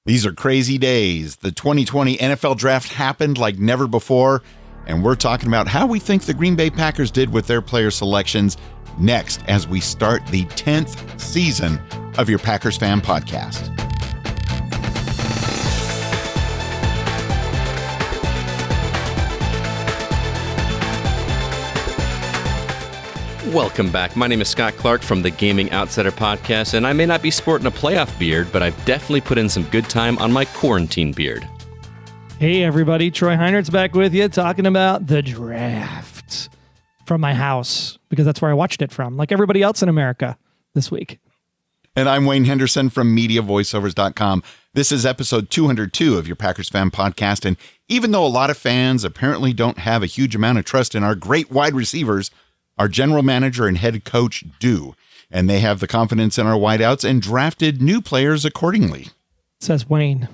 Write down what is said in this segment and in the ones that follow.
These are crazy days. The 2020 NFL Draft happened like never before, and we're talking about how we think the Green Bay Packers did with their player selections next as we start the 10th season of your Packers Fan Podcast. Welcome back. My name is Scott Clark from the Gaming Outsider Podcast, and I may not be sporting a playoff beard, but I've definitely put in some good time on my quarantine beard. Hey everybody, Troy Heinert's back with you talking about the draft from my house, because that's where I watched it from, like everybody else in America this week. And I'm Wayne Henderson from MediaVoiceovers.com. This is episode 202 of your Packers Fan Podcast, and even though a lot of fans apparently don't have a huge amount of trust in our great wide receivers, our general manager and head coach do, and they have the confidence in our wideouts and drafted new players accordingly. Says Wayne.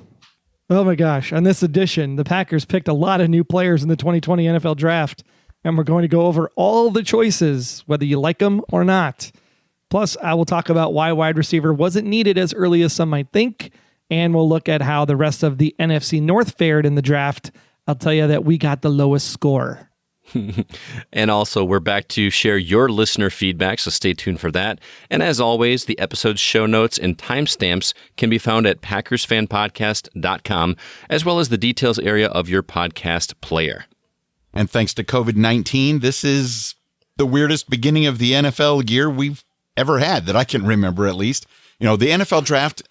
Oh my gosh. On this edition, the Packers picked a lot of new players in the 2020 NFL Draft, and we're going to go over all the choices, whether you like them or not. Plus, I will talk about why wide receiver wasn't needed as early as some might think, and we'll look at how the rest of the NFC North fared in the draft. I'll tell you that we got the lowest score. And also, we're back to share your listener feedback, so stay tuned for that. And as always, the episode's show notes and timestamps can be found at PackersFanPodcast.com, as well as the details area of your podcast player. And thanks to COVID-19, this is the weirdest beginning of the NFL year we've ever had, that I can remember at least. You know, the NFL Draft,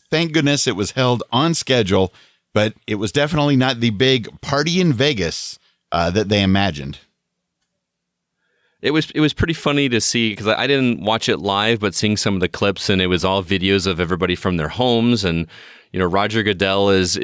thank goodness it was held on schedule, but it was definitely not the big party in Vegas that they imagined. It was pretty funny to see, because I didn't watch it live, but seeing some of the clips, and it was all videos of everybody from their homes, and you know, Roger Goodell is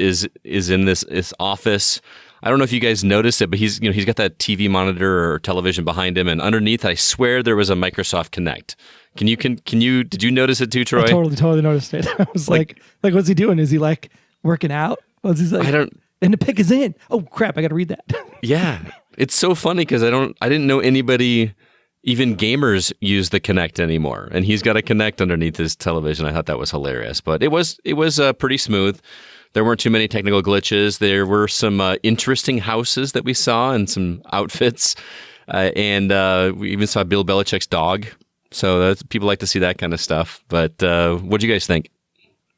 in this office. I don't know if you guys noticed it, but he's got that TV monitor or television behind him, and underneath, I swear there was a Microsoft Kinect. Did you notice it too, Troy? I totally noticed it. I was like, what's he doing? Is he like working out? What's he like? And the pick is in. Oh crap! I got to read that. Yeah, it's so funny because I didn't know anybody, even gamers, use the Kinect anymore, and he's got a Kinect underneath his television. I thought that was hilarious, but it was pretty smooth. There weren't too many technical glitches. There were some interesting houses that we saw and some outfits, and we even saw Bill Belichick's dog. So people like to see that kind of stuff. But what do you guys think?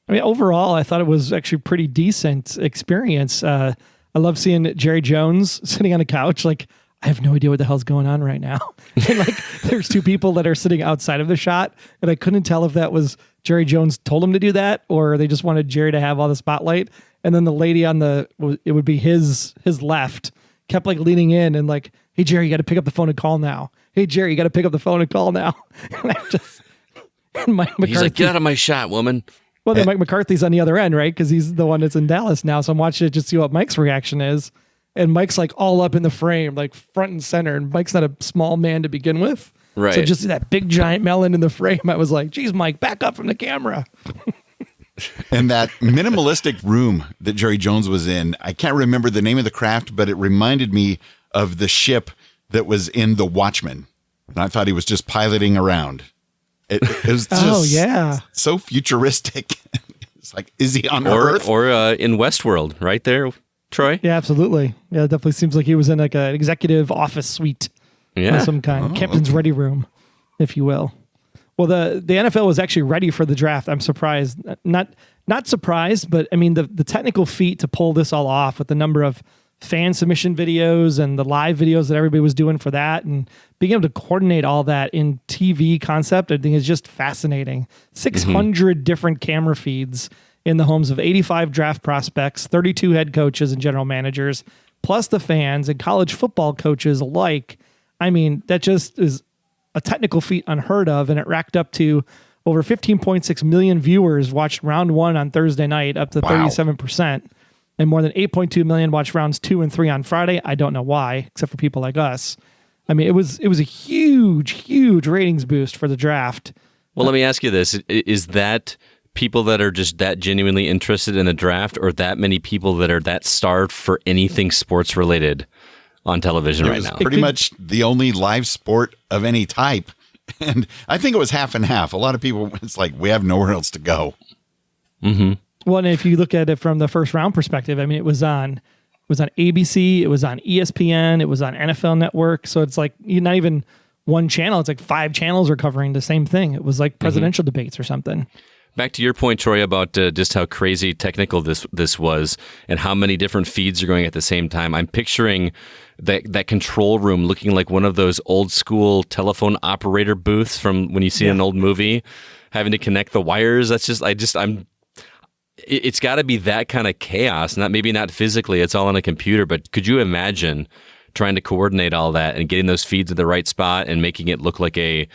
I mean, overall, I thought it was actually a pretty decent experience. I love seeing Jerry Jones sitting on a couch. Like, I have no idea what the hell's going on right now. And like, there's two people that are sitting outside of the shot, and I couldn't tell if that was Jerry Jones told him to do that, or they just wanted Jerry to have all the spotlight. And then the lady on it would be his left, kept like leaning in and like, "Hey Jerry, you got to pick up the phone and call now. Hey Jerry, you got to pick up the phone and call now." And Mike McCarthy, he's like, "Get out of my shot, woman." Well, then Mike McCarthy's on the other end, right? Because he's the one that's in Dallas now. So I'm watching it just to see what Mike's reaction is. And Mike's like all up in the frame, like front and center. And Mike's not a small man to begin with. Right. So just that big giant melon in the frame, I was like, geez, Mike, back up from the camera. And that minimalistic room that Jerry Jones was in, I can't remember the name of the craft, but it reminded me of the ship that was in The Watchmen. And I thought he was just piloting around. It was just so futuristic. It's like, is he on Earth? Or in Westworld, right there, Troy? Yeah, absolutely. Yeah, it definitely seems like he was in like an executive office suite of some kind. Captain's ready room, if you will. Well, the NFL was actually ready for the draft. I'm surprised. Not surprised, but I mean, the technical feat to pull this all off with the number of fan submission videos and the live videos that everybody was doing for that, and being able to coordinate all that in TV concept, I think is just fascinating. 600 different camera feeds in the homes of 85 draft prospects, 32 head coaches and general managers, plus the fans and college football coaches alike. I mean, that just is a technical feat unheard of, and it racked up to over 15.6 million viewers watched round one on Thursday night, up to 37%. And more than 8.2 million watched rounds 2 and 3 on Friday. I don't know why, except for people like us. I mean, it was a huge ratings boost for the draft. Well, let me ask you this. Is that people that are just that genuinely interested in the draft, or that many people that are that starved for anything sports related on television right now? Pretty much the only live sport of any type. And I think it was half and half. A lot of people, it's like, we have nowhere else to go. Mm-hmm. Well, and if you look at it from the first round perspective, I mean, it was on ABC, it was on ESPN, it was on NFL Network. So it's like not even one channel. It's like 5 channels are covering the same thing. It was like presidential debates or something. Back to your point, Troy, about just how crazy technical this was and how many different feeds are going at the same time. I'm picturing that control room looking like one of those old school telephone operator booths from when you see an old movie, having to connect the wires. That's just, it's got to be that kind of chaos. Maybe not physically, it's all on a computer, but could you imagine trying to coordinate all that and getting those feeds at the right spot and making it look like a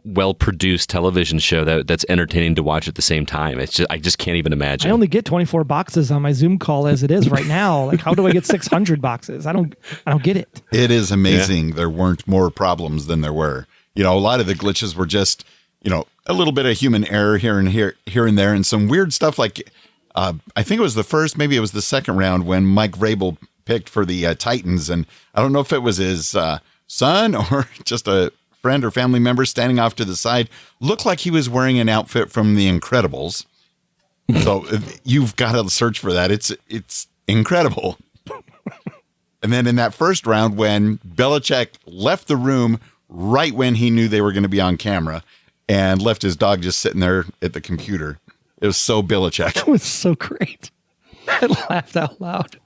well-produced television show that's entertaining to watch at the same time? I just can't even imagine. I only get 24 boxes on my Zoom call as it is right now. Like, how do I get 600 boxes? I don't get it. It is amazing. There weren't more problems than there were. A lot of the glitches were just, a little bit of human error here and there, and some weird stuff like, I think it was maybe it was the second round when Mike Vrabel picked for the Titans, and I don't know if it was his son or just a friend or family member standing off to the side, looked like he was wearing an outfit from The Incredibles. So you've got to search for that. It's incredible. And then in that first round, when Belichick left the room right when he knew they were going to be on camera and left his dog just sitting there at the computer, it was so Belichick. That was so great. I laughed out loud.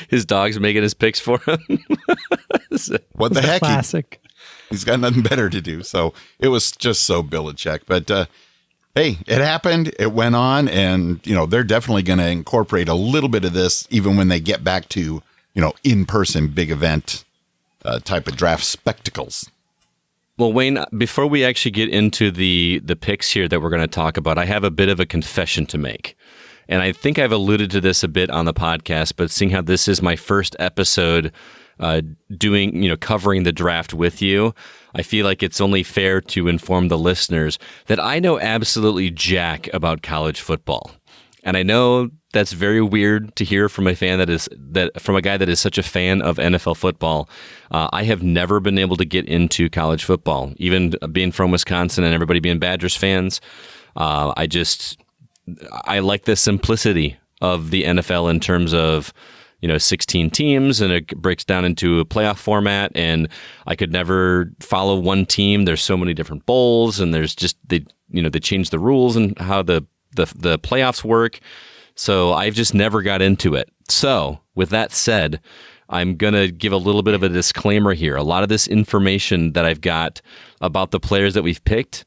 His dog's making his picks for him. What the heck? Classic. He's got nothing better to do. So it was just so Belichick. But hey, it happened. It went on. And, they're definitely going to incorporate a little bit of this even when they get back to, in-person big event type of draft spectacles. Well, Wayne, before we actually get into the picks here that we're going to talk about, I have a bit of a confession to make. And I think I've alluded to this a bit on the podcast, but seeing how this is my first episode covering the draft with you, I feel like it's only fair to inform the listeners that I know absolutely jack about college football. And I know that's very weird to hear from a guy that is such a fan of NFL football. I have never been able to get into college football, even being from Wisconsin and everybody being Badgers fans. I like the simplicity of the NFL in terms of, 16 teams, and it breaks down into a playoff format, and I could never follow one team. There's so many different bowls, and there's just, they change the rules and how the playoffs work. So I've just never got into it. So with that said, I'm going to give a little bit of a disclaimer here. A lot of this information that I've got about the players that we've picked,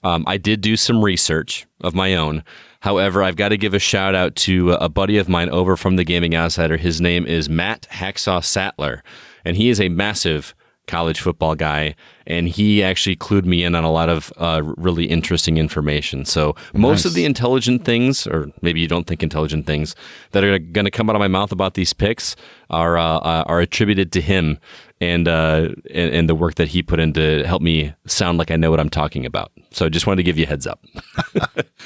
I did do some research of my own. However, I've got to give a shout out to a buddy of mine over from the Gaming Outsider. His name is Matt Hacksaw Sattler, and he is a massive college football guy, and he actually clued me in on a lot of really interesting information. So most of the intelligent things, or maybe you don't think intelligent things, that are going to come out of my mouth about these picks are attributed to him and the work that he put in to help me sound like I know what I'm talking about. So just wanted to give you a heads up.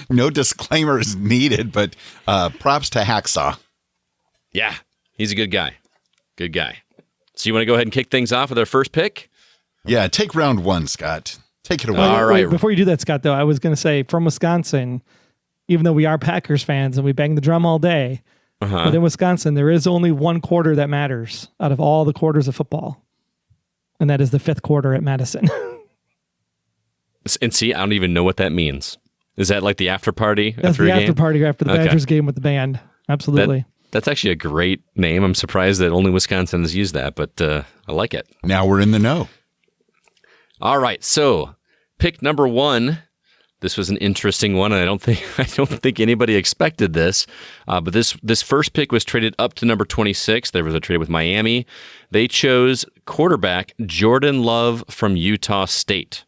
No disclaimers needed, but props to Hacksaw. Yeah, he's a good guy. Good guy. So you want to go ahead and kick things off with our first pick? Yeah, take round 1, Scott. Take it away. All right. Before you do that, Scott, though, I was going to say, from Wisconsin, even though we are Packers fans and we bang the drum all day, but in Wisconsin, there is only one quarter that matters out of all the quarters of football, and that is the 5th quarter at Madison. And see, I don't even know what that means. Is that like the after party? That's the after party after the Badgers game with the band. Absolutely. That's actually a great name. I'm surprised that only Wisconsin has used that, but I like it. Now we're in the know. All right, so pick number 1. This was an interesting one, and I don't think anybody expected this. But this first pick was traded up to number 26. There was a trade with Miami. They chose quarterback Jordan Love from Utah State.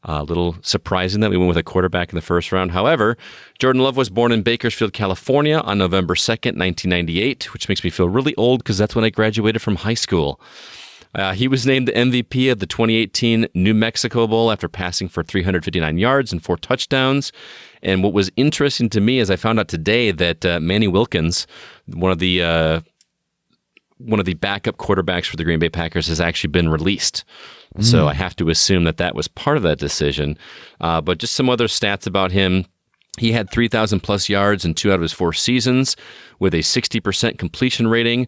A little surprising that we went with a quarterback in the first round. However, Jordan Love was born in Bakersfield, California on November 2nd, 1998, which makes me feel really old because that's when I graduated from high school. He was named the MVP of the 2018 New Mexico Bowl after passing for 359 yards and 4 touchdowns. And what was interesting to me is I found out today that Manny Wilkins, one of the backup quarterbacks for the Green Bay Packers, has actually been released. So I have to assume that was part of that decision. But just some other stats about him. He had 3,000 plus yards in 2 out of his 4 seasons with a 60% completion rating.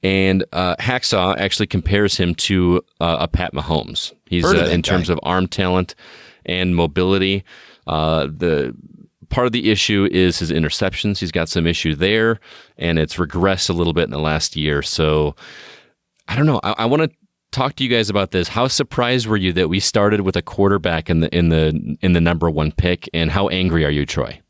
And Hacksaw actually compares him to a Pat Mahomes. He's in terms of arm talent and mobility. The part of the issue is his interceptions. He's got some issue there, and it's regressed a little bit in the last year. So I don't know. I want to talk to you guys about this. How surprised were you that we started with a quarterback in the number 1 pick, and how angry are you, Troy?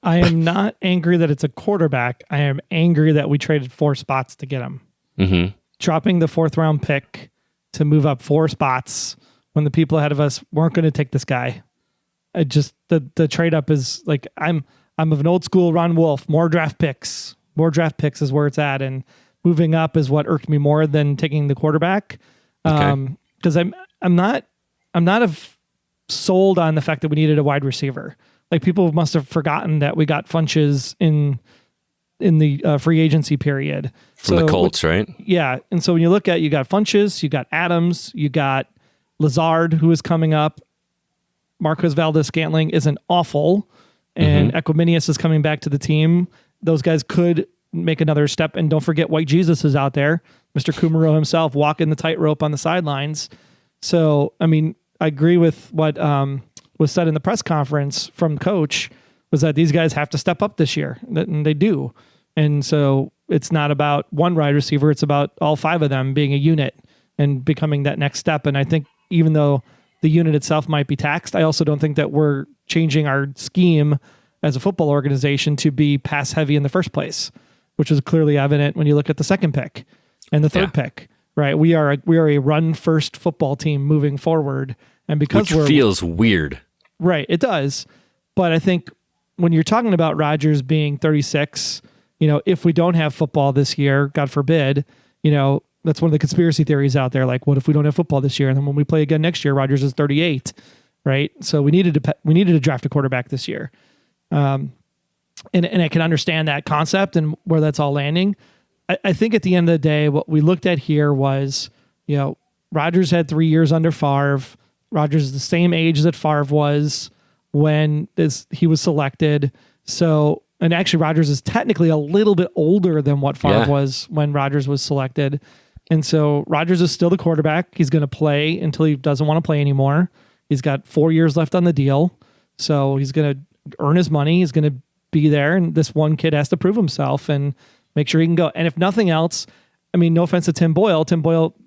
I am not angry that it's a quarterback. I am angry that we traded 4 spots to get him. Mm-hmm. Dropping the 4th round pick to move up 4 spots when the people ahead of us weren't going to take this guy. The trade up is like, I'm of an old school Ron Wolf. More draft picks is where it's at, and moving up is what irked me more than taking the quarterback. Because I'm not sold on the fact that we needed a wide receiver. Like, people must have forgotten that we got Funches in the free agency period from the Colts, right? Yeah, and so when you look at, you got Funches, you got Adams, you got Lazard, who is coming up. Marquez Valdez-Scantling isn't awful, and Equiminius is coming back to the team. Those guys could make another step, and don't forget White Jesus is out there. Mr. Kumaro himself walking the tightrope on the sidelines. So, I mean, I agree with what was said in the press conference from Coach, was that these guys have to step up this year, and they do. And so it's not about one wide receiver, it's about all 5 of them being a unit and becoming that next step. And I think even though the unit itself might be taxed, I also don't think that we're changing our scheme as a football organization to be pass heavy in the first place, which is clearly evident when you look at the 2nd pick and the 3rd pick, right? We are a run first football team moving forward. And because which feels weird. Right. It does. But I think when you're talking about Rodgers being 36, if we don't have football this year, God forbid, that's one of the conspiracy theories out there. Like, what if we don't have football this year? And then when we play again next year, Rodgers is 38, right? So we needed to draft a quarterback this year. And I can understand that concept and where that's all landing. I think at the end of the day, what we looked at here was, Rodgers had 3 years under Favre. Rodgers is the same age that Favre was when he was selected. So, and actually Rodgers is technically a little bit older than what Favre was when Rodgers was selected. And so Rodgers is still the quarterback. He's going to play until he doesn't want to play anymore. He's got 4 years left on the deal. So he's going to earn his money. He's going to be there. And this one kid has to prove himself and make sure he can go. And if nothing else, I mean, no offense to Tim Boyle,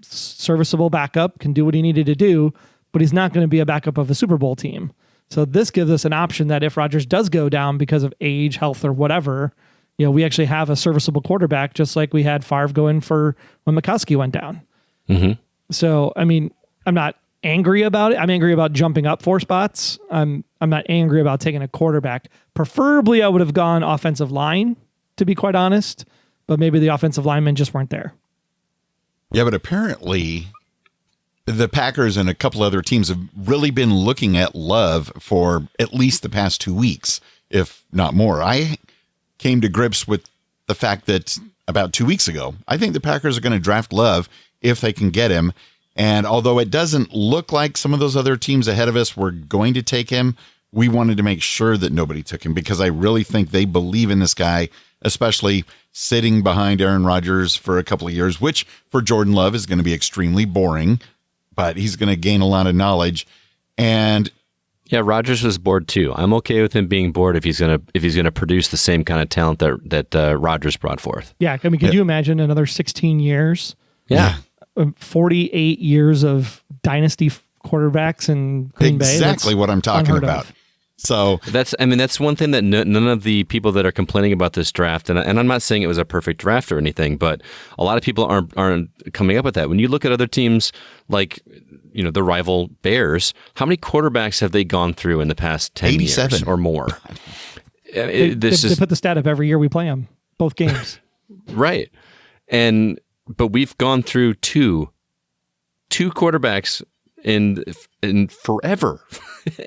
serviceable backup, can do what he needed to do, but he's not going to be a backup of a Super Bowl team. So this gives us an option that if Rodgers does go down because of age, health, or whatever, we actually have a serviceable quarterback, just like we had Favre go in for when Mikowski went down. Mm-hmm. So, I mean, I'm not angry about it. I'm angry about jumping up 4 spots. I'm not angry about taking a quarterback. Preferably, I would have gone offensive line, to be quite honest, but maybe the offensive linemen just weren't there. Yeah, but apparently the Packers and a couple other teams have really been looking at Love for at least the past 2 weeks, if not more. I came to grips with the fact that about 2 weeks ago, I think the Packers are going to draft Love if they can get him. And although it doesn't look like some of those other teams ahead of us were going to take him, we wanted to make sure that nobody took him because I really think they believe in this guy, especially sitting behind Aaron Rodgers for a couple of years, which for Jordan Love is going to be extremely boring, but he's going to gain a lot of knowledge. And yeah, Rodgers was bored too. I'm okay with him being bored if he's gonna produce the same kind of talent that Rodgers brought forth. Yeah, I mean, could you imagine another 16 years? Yeah. 48 years of dynasty quarterbacks in Green Bay. Exactly what I'm talking about. So that's one thing that none of the people that are complaining about this draft, and I'm not saying it was a perfect draft or anything, but a lot of people aren't coming up with that. When you look at other teams like, the rival Bears, how many quarterbacks have they gone through in the past 10 years or more? They put the stat up every year we play them, both games. Right. But we've gone through two quarterbacks in forever.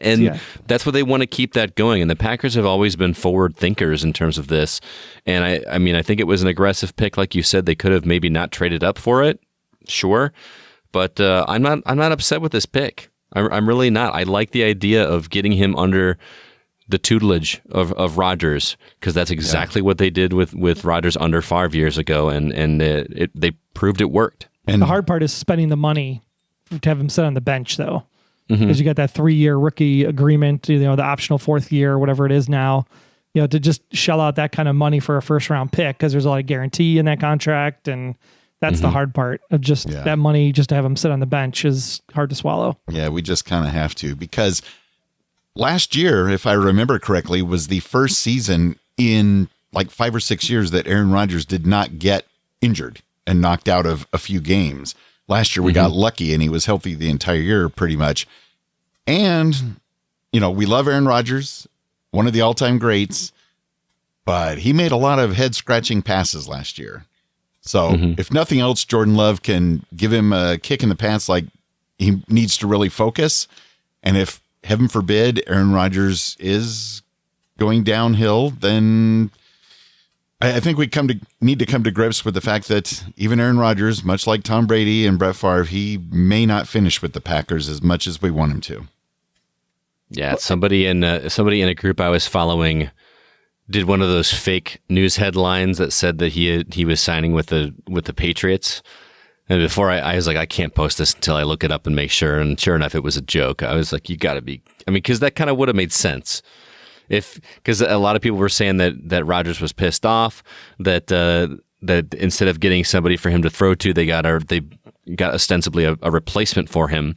And that's what they want to keep that going. And the Packers have always been forward thinkers in terms of this. And I think it was an aggressive pick. Like you said, they could have maybe not traded up for it. Sure. but I'm not upset with this pick. I'm really not. I like the idea of getting him under the tutelage of Rodgers, because that's exactly what they did with Rodgers under 5 years ago, and they proved it worked. And the hard part is spending the money to have him sit on the bench, though, because you got that 3-year rookie agreement, the optional 4th year, whatever it is now, to just shell out that kind of money for a first round pick, because there's a lot of guarantee in that contract, and that's the hard part of just that money, just to have him sit on the bench is hard to swallow. Yeah, we just kind of have to, because last year, if I remember correctly, was the first season in like 5 or 6 years that Aaron Rodgers did not get injured and knocked out of a few games. Last year, we got lucky and he was healthy the entire year pretty much. And, we love Aaron Rodgers, one of the all-time greats, but he made a lot of head-scratching passes last year. So if nothing else, Jordan Love can give him a kick in the pants, like he needs to really focus. And if, heaven forbid, Aaron Rodgers is going downhill, then I think we need to come to grips with the fact that even Aaron Rodgers, much like Tom Brady and Brett Favre, he may not finish with the Packers as much as we want him to. Yeah, somebody in a group I was following did one of those fake news headlines that said that he was signing with the Patriots. And before I was like, I can't post this until I look it up and make sure. And sure enough, it was a joke. I was like, you got to be. I mean, because that kind of would have made sense. Because a lot of people were saying that Rodgers was pissed off, that instead of getting somebody for him to throw to, they got ostensibly a replacement for him.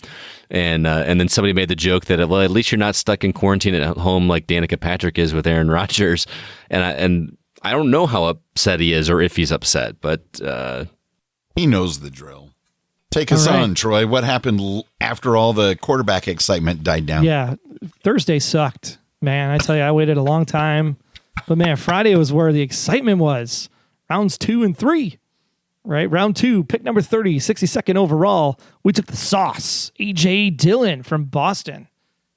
And then somebody made the joke that, well, at least you're not stuck in quarantine at home like Danica Patrick is with Aaron Rodgers. And I don't know how upset he is or if he's upset, but he knows the drill. Take us on, Troy. What happened after all the quarterback excitement died down? Yeah, Thursday sucked, man. I tell you, I waited a long time. But, man, Friday was where the excitement was. Rounds 2 and 3. Right, round 2, pick number 30, 62nd overall. We took the sauce, A.J. Dillon from Boston.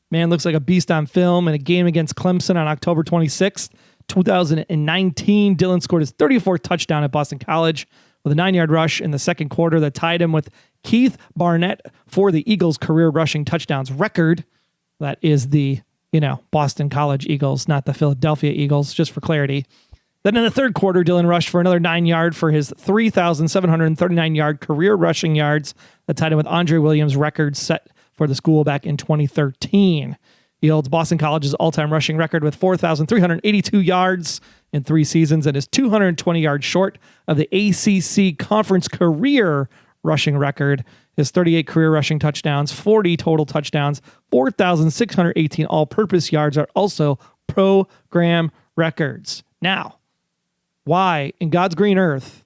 Man, looks like a beast on film. In a game against Clemson on October 26th, 2019, Dillon scored his 34th touchdown at Boston College with a 9-yard rush in the second quarter that tied him with Keith Barnett for the Eagles' career rushing touchdowns record. That is the, Boston College Eagles, not the Philadelphia Eagles, just for clarity. Then in the third quarter, Dillon rushed for another 9-yard for his 3,739-yard career rushing yards that tied him with Andre Williams' record set for the school back in 2013. He holds Boston College's all-time rushing record with 4,382 yards in 3 seasons and is 220 yards short of the ACC Conference career rushing record. His 38 career rushing touchdowns, 40 total touchdowns, 4,618 all-purpose yards are also program records. Now, why in God's green earth,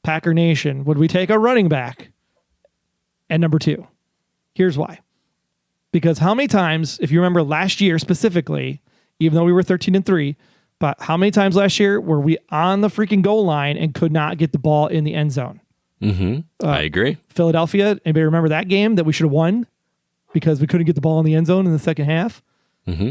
Packer Nation, would we take a running back at number 2? Here's why. Because how many times, if you remember last year specifically, even though we were 13-3, but how many times last year were we on the freaking goal line and could not get the ball in the end zone? I agree. Philadelphia, anybody remember that game that we should have won because we couldn't get the ball in the end zone in the second half?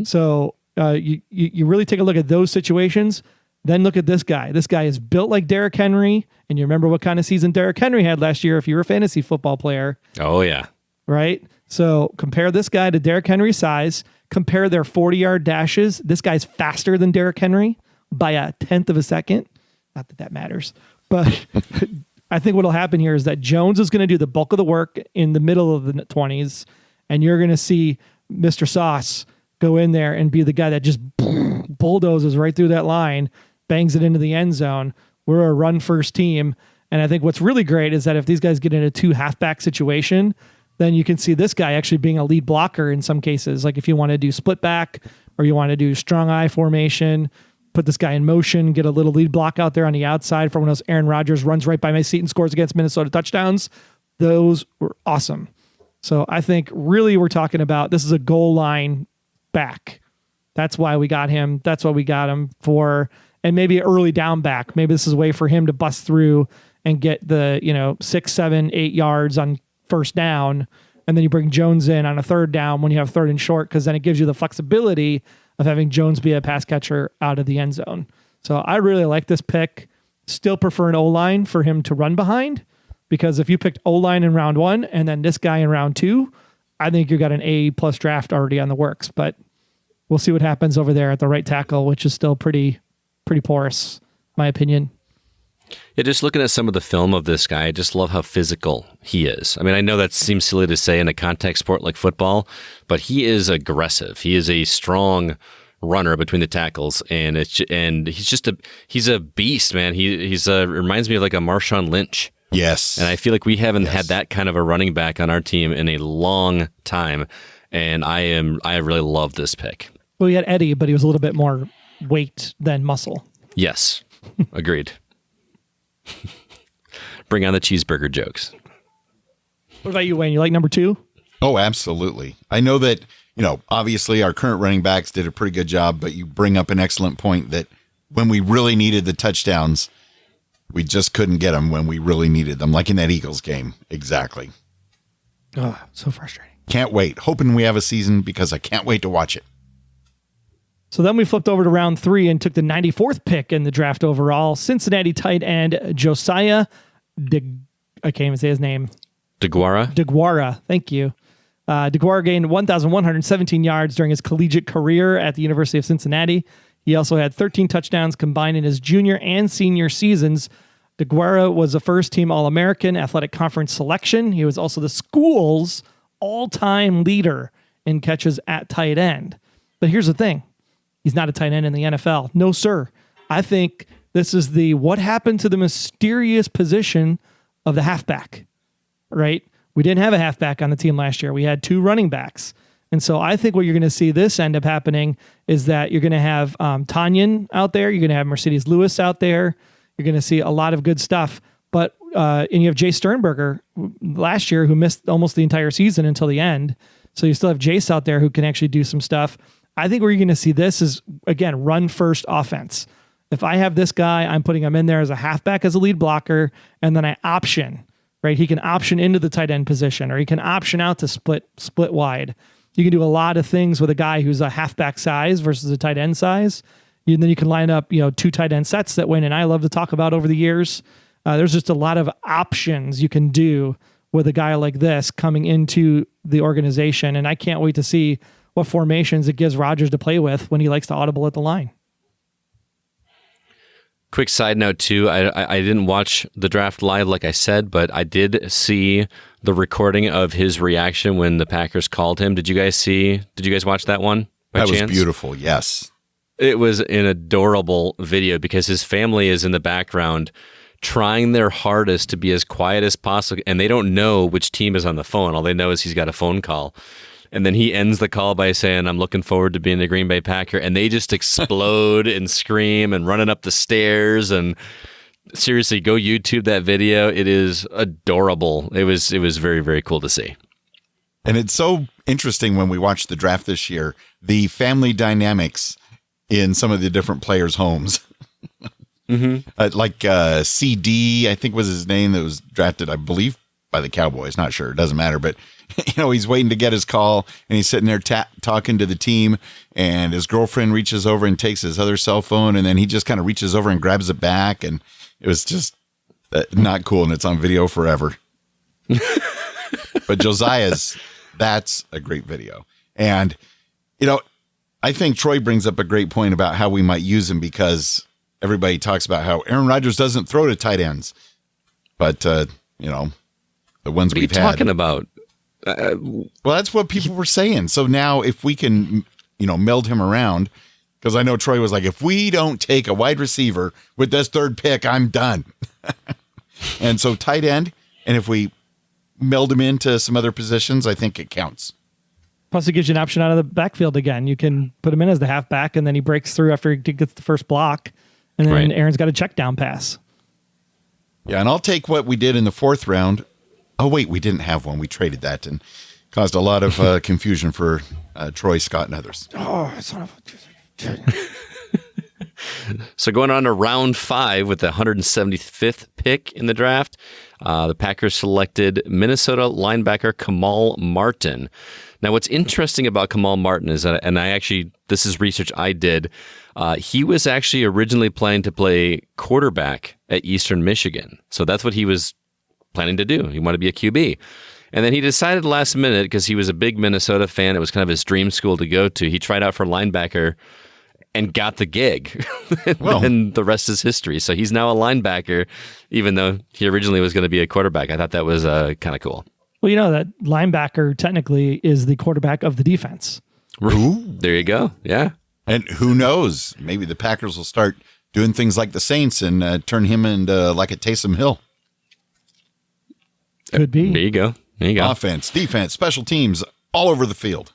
So you really take a look at those situations. Then look at this guy. This guy is built like Derrick Henry. And you remember what kind of season Derrick Henry had last year if you were a fantasy football player. Oh, yeah. Right? So compare this guy to Derrick Henry's size. Compare their 40-yard dashes. This guy's faster than Derrick Henry by a tenth of a second. Not that that matters. But I think what will happen here is that Jones is going to do the bulk of the work in the middle of the 20s. And you're going to see Mr. Sauce go in there and be the guy that just bulldozes right through that line, bangs it into the end zone. We're a run-first team. And I think what's really great is that if these guys get in a 2 halfback situation, then you can see this guy actually being a lead blocker in some cases. Like if you want to do split back or you want to do strong eye formation, put this guy in motion, get a little lead block out there on the outside for when those Aaron Rodgers runs right by my seat and scores against Minnesota touchdowns. Those were awesome. So I think really we're talking about this is a goal line back. That's why we got him. That's what we got him for. And maybe an early down back. Maybe this is a way for him to bust through and get the 6, 7, 8 yards on first down. And then you bring Jones in on a third down when you have third and short, because then it gives you the flexibility of having Jones be a pass catcher out of the end zone. So I really like this pick. Still prefer an O-line for him to run behind. because if you picked O-line in round 1 and then this guy in round 2, I think you got an A+ draft already on the works. But we'll see what happens over there at the right tackle, which is still pretty porous, my opinion. Yeah, just looking at some of the film of this guy, I just love how physical he is. I mean, I know that seems silly to say in a contact sport like football, but he is aggressive. He is a strong runner between the tackles, and he's a beast, man. He reminds me of like a Marshawn Lynch. Yes. And I feel like we haven't had that kind of a running back on our team in a long time, and I really love this pick. Well, he had Eddie, but he was a little bit more weight than muscle. Yes, agreed. Bring on the cheeseburger jokes. What about you, Wayne? You like number 2? Oh, absolutely. I know that, obviously our current running backs did a pretty good job, but you bring up an excellent point that when we really needed the touchdowns, we just couldn't get them when we really needed them, like in that Eagles game. Exactly. Oh, so frustrating. Can't wait. Hoping we have a season because I can't wait to watch it. So then we flipped over to round 3 and took the 94th pick in the draft overall. Cincinnati tight end Josiah I can't even say his name. DeGuara. Thank you. DeGuara gained 1,117 yards during his collegiate career at the University of Cincinnati. He also had 13 touchdowns combined in his junior and senior seasons. DeGuara was a first-team All-American Athletic Conference selection. He was also the school's all-time leader in catches at tight end. But here's the thing. He's not a tight end in the NFL. No, sir. I think this is what happened to the mysterious position of the halfback, right? We didn't have a halfback on the team last year. We had 2 running backs. And so I think what you're going to see this end up happening is that you're going to have Tanyan out there. You're going to have Mercedes Lewis out there. You're going to see a lot of good stuff. But and you have Jay Sternberger last year who missed almost the entire season until the end. So you still have Jace out there who can actually do some stuff. I think where you're going to see this is, again, run first offense. If I have this guy, I'm putting him in there as a halfback as a lead blocker, and then I option, right? He can option into the tight end position, or he can option out to split wide. You can do a lot of things with a guy who's a halfback size versus a tight end size. And then you can line up, 2 tight end sets that Wayne and I love to talk about over the years. There's just a lot of options you can do with a guy like this coming into the organization, and I can't wait to see what formations it gives Rodgers to play with when he likes to audible at the line. Quick side note, too. I didn't watch the draft live, like I said, but I did see the recording of his reaction when the Packers called him. Did you guys watch that one by chance? That was beautiful, yes. It was an adorable video because his family is in the background trying their hardest to be as quiet as possible, and they don't know which team is on the phone. All they know is he's got a phone call. And then he ends the call by saying, "I'm looking forward to being a Green Bay Packer." And they just explode and scream and running up the stairs. And seriously, go YouTube that video. It is adorable. It was very, very cool to see. And it's so interesting when we watch the draft this year, the family dynamics in some of the different players' homes. Mm-hmm. CD, I think was his name, that was drafted, I believe, by the Cowboys. Not sure. It doesn't matter. But, he's waiting to get his call, and he's sitting there talking to the team, and his girlfriend reaches over and takes his other cell phone, and then he just kind of reaches over and grabs it back, and it was just not cool, and it's on video forever. But that's a great video. And, I think Troy brings up a great point about how we might use him, because everybody talks about how Aaron Rodgers doesn't throw to tight ends. But, the ones we've had. What are you talking about? Well, that's what people were saying. So now if we can, meld him around, because I know Troy was like, if we don't take a wide receiver with this 3rd pick, I'm done. And so tight end, and if we meld him into some other positions, I think it counts. Plus, it gives you an option out of the backfield again. You can put him in as the halfback, and then he breaks through after he gets the first block, and then Aaron's got a check down pass. Yeah, and I'll take what we did in the 4th round. Oh, wait, we didn't have one. We traded that and caused a lot of confusion for Troy, Scott, and others. Oh, son of a... So going on to round 5 with the 175th pick in the draft, the Packers selected Minnesota linebacker Kamal Martin. Now, what's interesting about Kamal Martin is that, and this is research I did, he was actually originally planning to play quarterback at Eastern Michigan. So that's what he was planning to do. He wanted to be a QB. And then he decided last minute, because he was a big Minnesota fan, it was kind of his dream school to go to. He tried out for linebacker and got the gig. And the rest is history. So he's now a linebacker, even though he originally was going to be a quarterback. I thought that was kind of cool. Well, you know that linebacker technically is the quarterback of the defense. There you go. Yeah. And who knows? Maybe the Packers will start doing things like the Saints and turn him into like a Taysom Hill. Could be. There you go. There you go. Offense, defense, special teams, all over the field.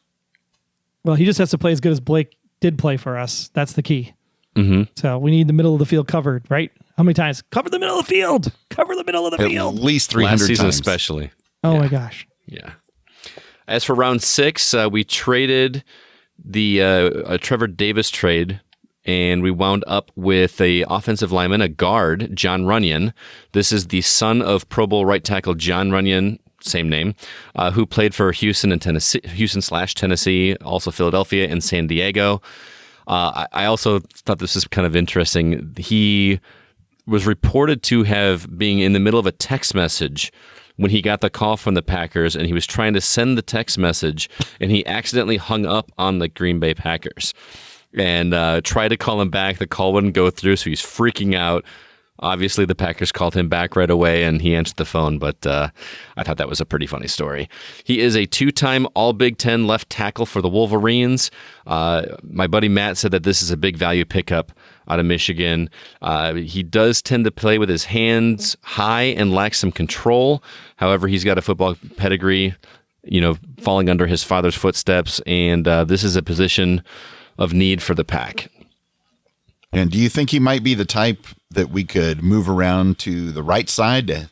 Well, he just has to play as good as Blake did play for us. That's the key. Mm-hmm. So we need the middle of the field covered, right? How many times? Cover the middle of the field. Cover the middle of the field. At least 300 Last season times. especially. Oh, my gosh. Yeah. As for round 6, we traded the Trevor Davis trade, and we wound up with a offensive lineman, a guard, John Runyon. This is the son of Pro Bowl right tackle John Runyon, same name, who played for Houston and Tennessee, Houston/Tennessee, also Philadelphia and San Diego. I also thought this is kind of interesting. He was reported to have being in the middle of a text message when he got the call from the Packers, and he was trying to send the text message, and he accidentally hung up on the Green Bay Packers and tried to call him back. The call wouldn't go through, so he's freaking out. Obviously, the Packers called him back right away, and he answered the phone, but I thought that was a pretty funny story. He is a 2-time All-Big Ten left tackle for the Wolverines. My buddy Matt said that this is a big value pickup out of Michigan. He does tend to play with his hands high and lacks some control. However, he's got a football pedigree, falling under his father's footsteps, and this is a position of need for the Pack. And do you think he might be the type that we could move around to the right side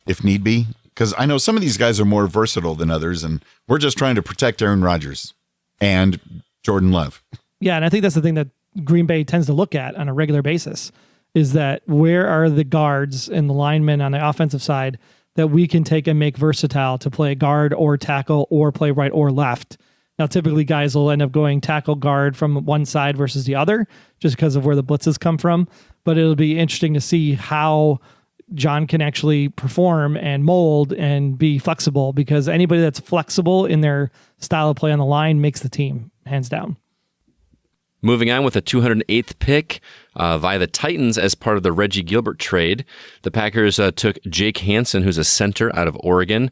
if need be? Because I know some of these guys are more versatile than others, and we're just trying to protect Aaron Rodgers and Jordan Love. Yeah, and I think that's the thing that Green Bay tends to look at on a regular basis, is that where are the guards and the linemen on the offensive side that we can take and make versatile to play guard or tackle or play right or left. Now, typically guys will end up going tackle guard from one side versus the other just because of where the blitzes come from. But it'll be interesting to see how John can actually perform and mold and be flexible, because anybody that's flexible in their style of play on the line makes the team, hands down. Moving on with the 208th pick via the Titans as part of the Reggie Gilbert trade. The Packers took Jake Hansen, who's a center out of Oregon.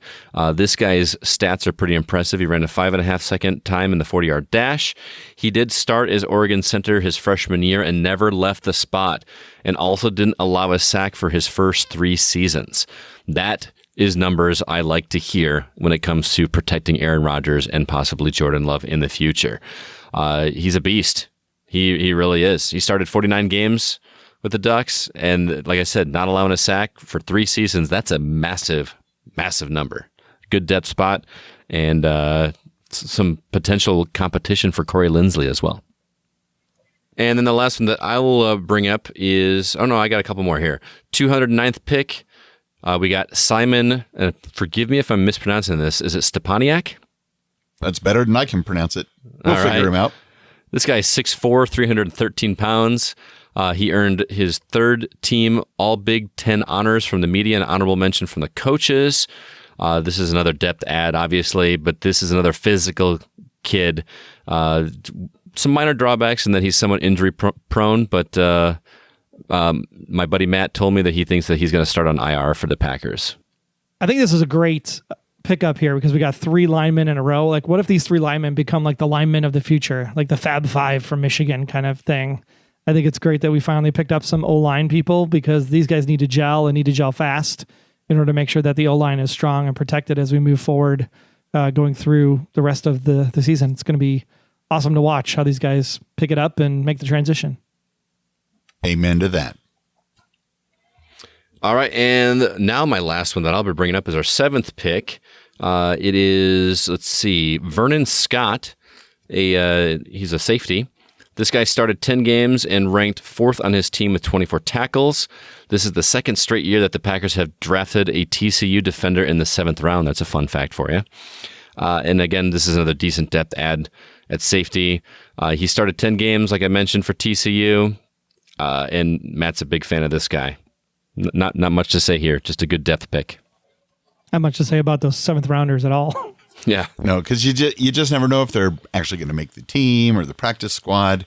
This guy's stats are pretty impressive. He ran a 5.5-second time in the 40-yard dash. He did start as Oregon center his freshman year and never left the spot, and also didn't allow a sack for his first 3 seasons. That is numbers I like to hear when it comes to protecting Aaron Rodgers and possibly Jordan Love in the future. He's a beast. He really is. He started 49 games with the Ducks, and like I said, not allowing a sack for 3 seasons. That's a massive, massive number. Good depth spot, and some potential competition for Corey Linsley as well. And then the last one that I will bring up is, I got a couple more here. 209th pick, we got Simon, forgive me if I'm mispronouncing this, is it Stepaniak? That's better than I can pronounce it. We'll figure him out. This guy is 6'4", 313 pounds. He earned his 3rd team All-Big Ten honors from the media and honorable mention from the coaches. This is another depth add, obviously, but this is another physical kid. Some minor drawbacks in that he's somewhat injury prone, but my buddy Matt told me that he thinks that he's going to start on IR for the Packers. I think this is a great pickup here because we got 3 linemen in a row. Like, what if these 3 linemen become like the linemen of the future, like the Fab Five from Michigan kind of thing? I think it's great that we finally picked up some O-line people, because these guys need to gel and need to gel fast in order to make sure that the O-line is strong and protected as we move forward, going through the rest of the season. It's going to be awesome to watch how these guys pick it up and make the transition. Amen to that. All right, and now my last one that I'll be bringing up is our 7th pick. It is, Vernon Scott. He's a safety. This guy started 10 games and ranked 4th on his team with 24 tackles. This is the 2nd straight year that the Packers have drafted a TCU defender in the 7th round. That's a fun fact for you. And again, this is another decent depth add at safety. He started 10 games, like I mentioned, for TCU. And Matt's a big fan of this guy. Not much to say here, just a good depth pick. Not much to say about those 7th rounders at all. Yeah. No, because you just never know if they're actually going to make the team or the practice squad.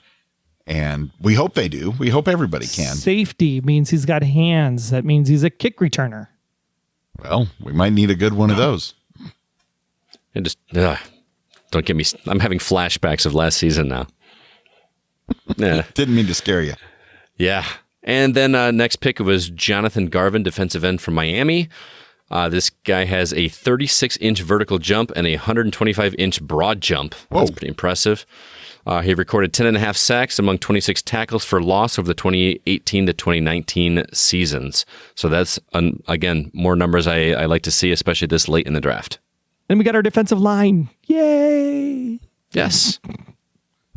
And we hope they do. We hope everybody can. Safety means he's got hands. That means he's a kick returner. Well, we might need a good one of those. And just don't get me. I'm having flashbacks of last season now. Yeah. Didn't mean to scare you. Yeah. And then next pick was Jonathan Garvin, defensive end from Miami. This guy has a 36-inch vertical jump and a 125-inch broad jump. Whoa. That's pretty impressive. He recorded 10.5 sacks among 26 tackles for loss over the 2018 to 2019 seasons. So that's, again, more numbers I like to see, especially this late in the draft. And we got our defensive line. Yay! Yes.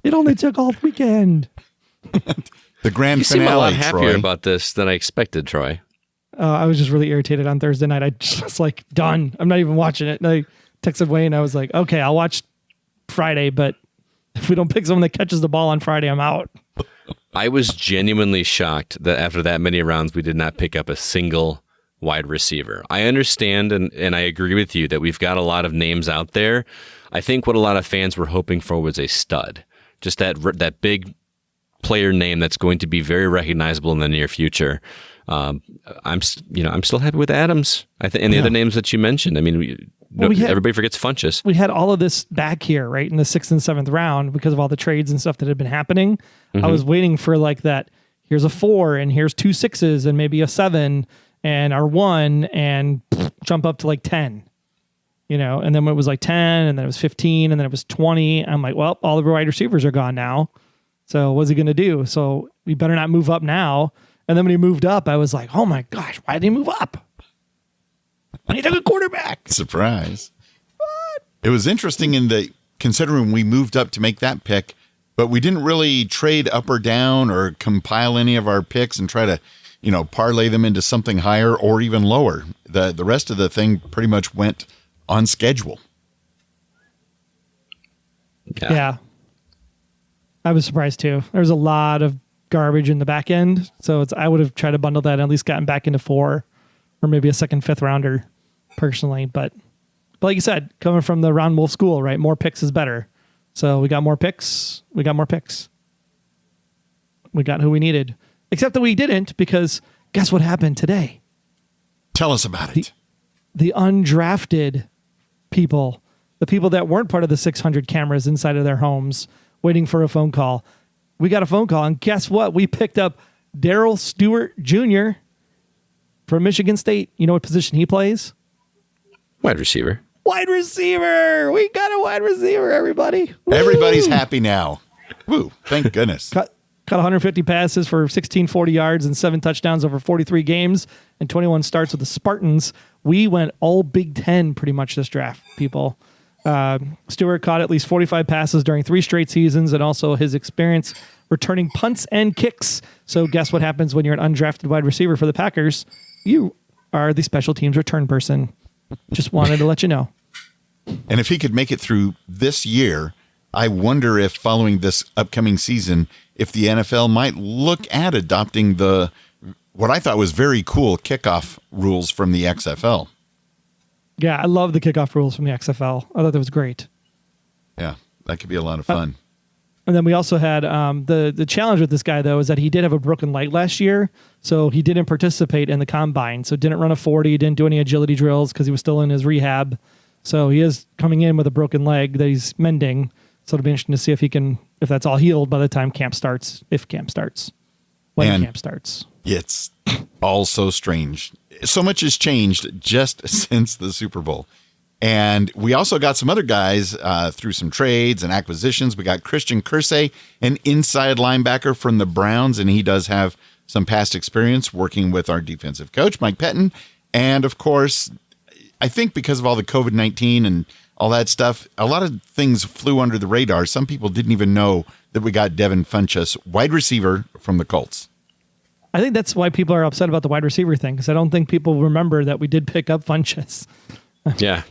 It only took all weekend. The grand You seem finale, a lot happier Troy. about this than I expected, Troy. I was just really irritated on Thursday night. I just like, done. I'm not even watching it. And I texted Wayne. I was like, okay, I'll watch Friday, but if we don't pick someone that catches the ball on Friday, I'm out. I was genuinely shocked that after that many rounds, we did not pick up a single wide receiver. I understand, and I agree with you that we've got a lot of names out there. I think what a lot of fans were hoping for was a stud, just that big player name that's going to be very recognizable in the near future. I'm still happy with Adams. And the other names that you mentioned. I mean, everybody forgets Funchess. We had all of this back here, right, in the 6th and 7th round because of all the trades and stuff that had been happening. Mm-hmm. I was waiting for like that. Here's a 4 and here's 2 6s and maybe a 7 and our 1 and jump up to like 10. And then it was like 10 and then it was 15 and then it was 20. I'm like, well, all the wide receivers are gone now. So what's he going to do? So we better not move up now. And then when he moved up, I was like, oh my gosh, why did he move up? When he took a quarterback. Surprise. What? It was interesting considering we moved up to make that pick, but we didn't really trade up or down or compile any of our picks and try to, parlay them into something higher or even lower. The rest of the thing pretty much went on schedule. Yeah. I was surprised too. There was a lot of garbage in the back end. So I would have tried to bundle that and at least gotten back into 4 or maybe a 2nd, 5th rounder personally. But like you said, coming from the Ron Wolf school, right? More picks is better. So we got more picks. We got who we needed. Except that we didn't, because guess what happened today? Tell us about it. The undrafted people, the people that weren't part of the 600 cameras inside of their homes waiting for a phone call. We got a phone call, and guess what? We picked up Darrell Stewart Jr. from Michigan State. You know what position he plays? Wide receiver. Wide receiver. We got a wide receiver, everybody. Woo! Everybody's happy now. Woo, thank goodness. Caught 150 passes for 1640 yards and 7 touchdowns over 43 games and 21 starts with the Spartans. We went all Big Ten pretty much this draft, people. Stewart caught at least 45 passes during 3 straight seasons, and also his experience returning punts and kicks. So guess what happens when you're an undrafted wide receiver for the Packers? You are the special teams return person. Just wanted to let you know. And if he could make it through this year, I wonder if following this upcoming season, if the NFL might look at adopting what I thought was very cool kickoff rules from the XFL. Yeah, I love the kickoff rules from the XFL. I thought that was great. Yeah, that could be a lot of fun. And then we also had the challenge with this guy, though, is that he did have a broken leg last year. So he didn't participate in the combine. So didn't run a 40, didn't do any agility drills because he was still in his rehab. So he is coming in with a broken leg that he's mending. So it'll be interesting to see if that's all healed by the time camp starts, if camp starts, when camp starts. It's all so strange. So much has changed just since the Super Bowl. And we also got some other guys through some trades and acquisitions. We got Christian Kersey, an inside linebacker from the Browns, and he does have some past experience working with our defensive coach, Mike Pettin. And, of course, I think because of all the COVID-19 and all that stuff, a lot of things flew under the radar. Some people didn't even know that we got Devin Funchess, wide receiver from the Colts. I think that's why people are upset about the wide receiver thing, because I don't think people remember that we did pick up Funchess. Yeah.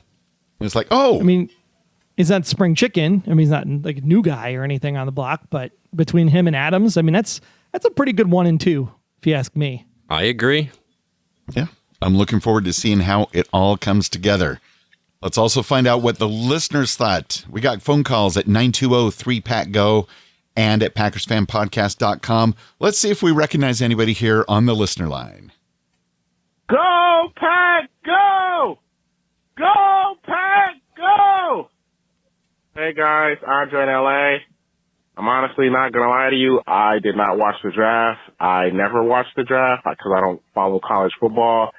It's like, oh. I mean, he's not spring chicken. I mean, he's not like a new guy or anything on the block, but between him and Adams, I mean, that's a pretty good 1 and 2, if you ask me. I agree. Yeah. I'm looking forward to seeing how it all comes together. Let's also find out what the listeners thought. We got phone calls at 920-3PACK-GO and at PackersFanPodcast.com. Let's see if we recognize anybody here on the listener line. Go, Pack, go! Go, Pack, go! Hey, guys, Andre in L.A. I'm honestly not going to lie to you. I did not watch the draft. I never watched the draft because I don't follow college football.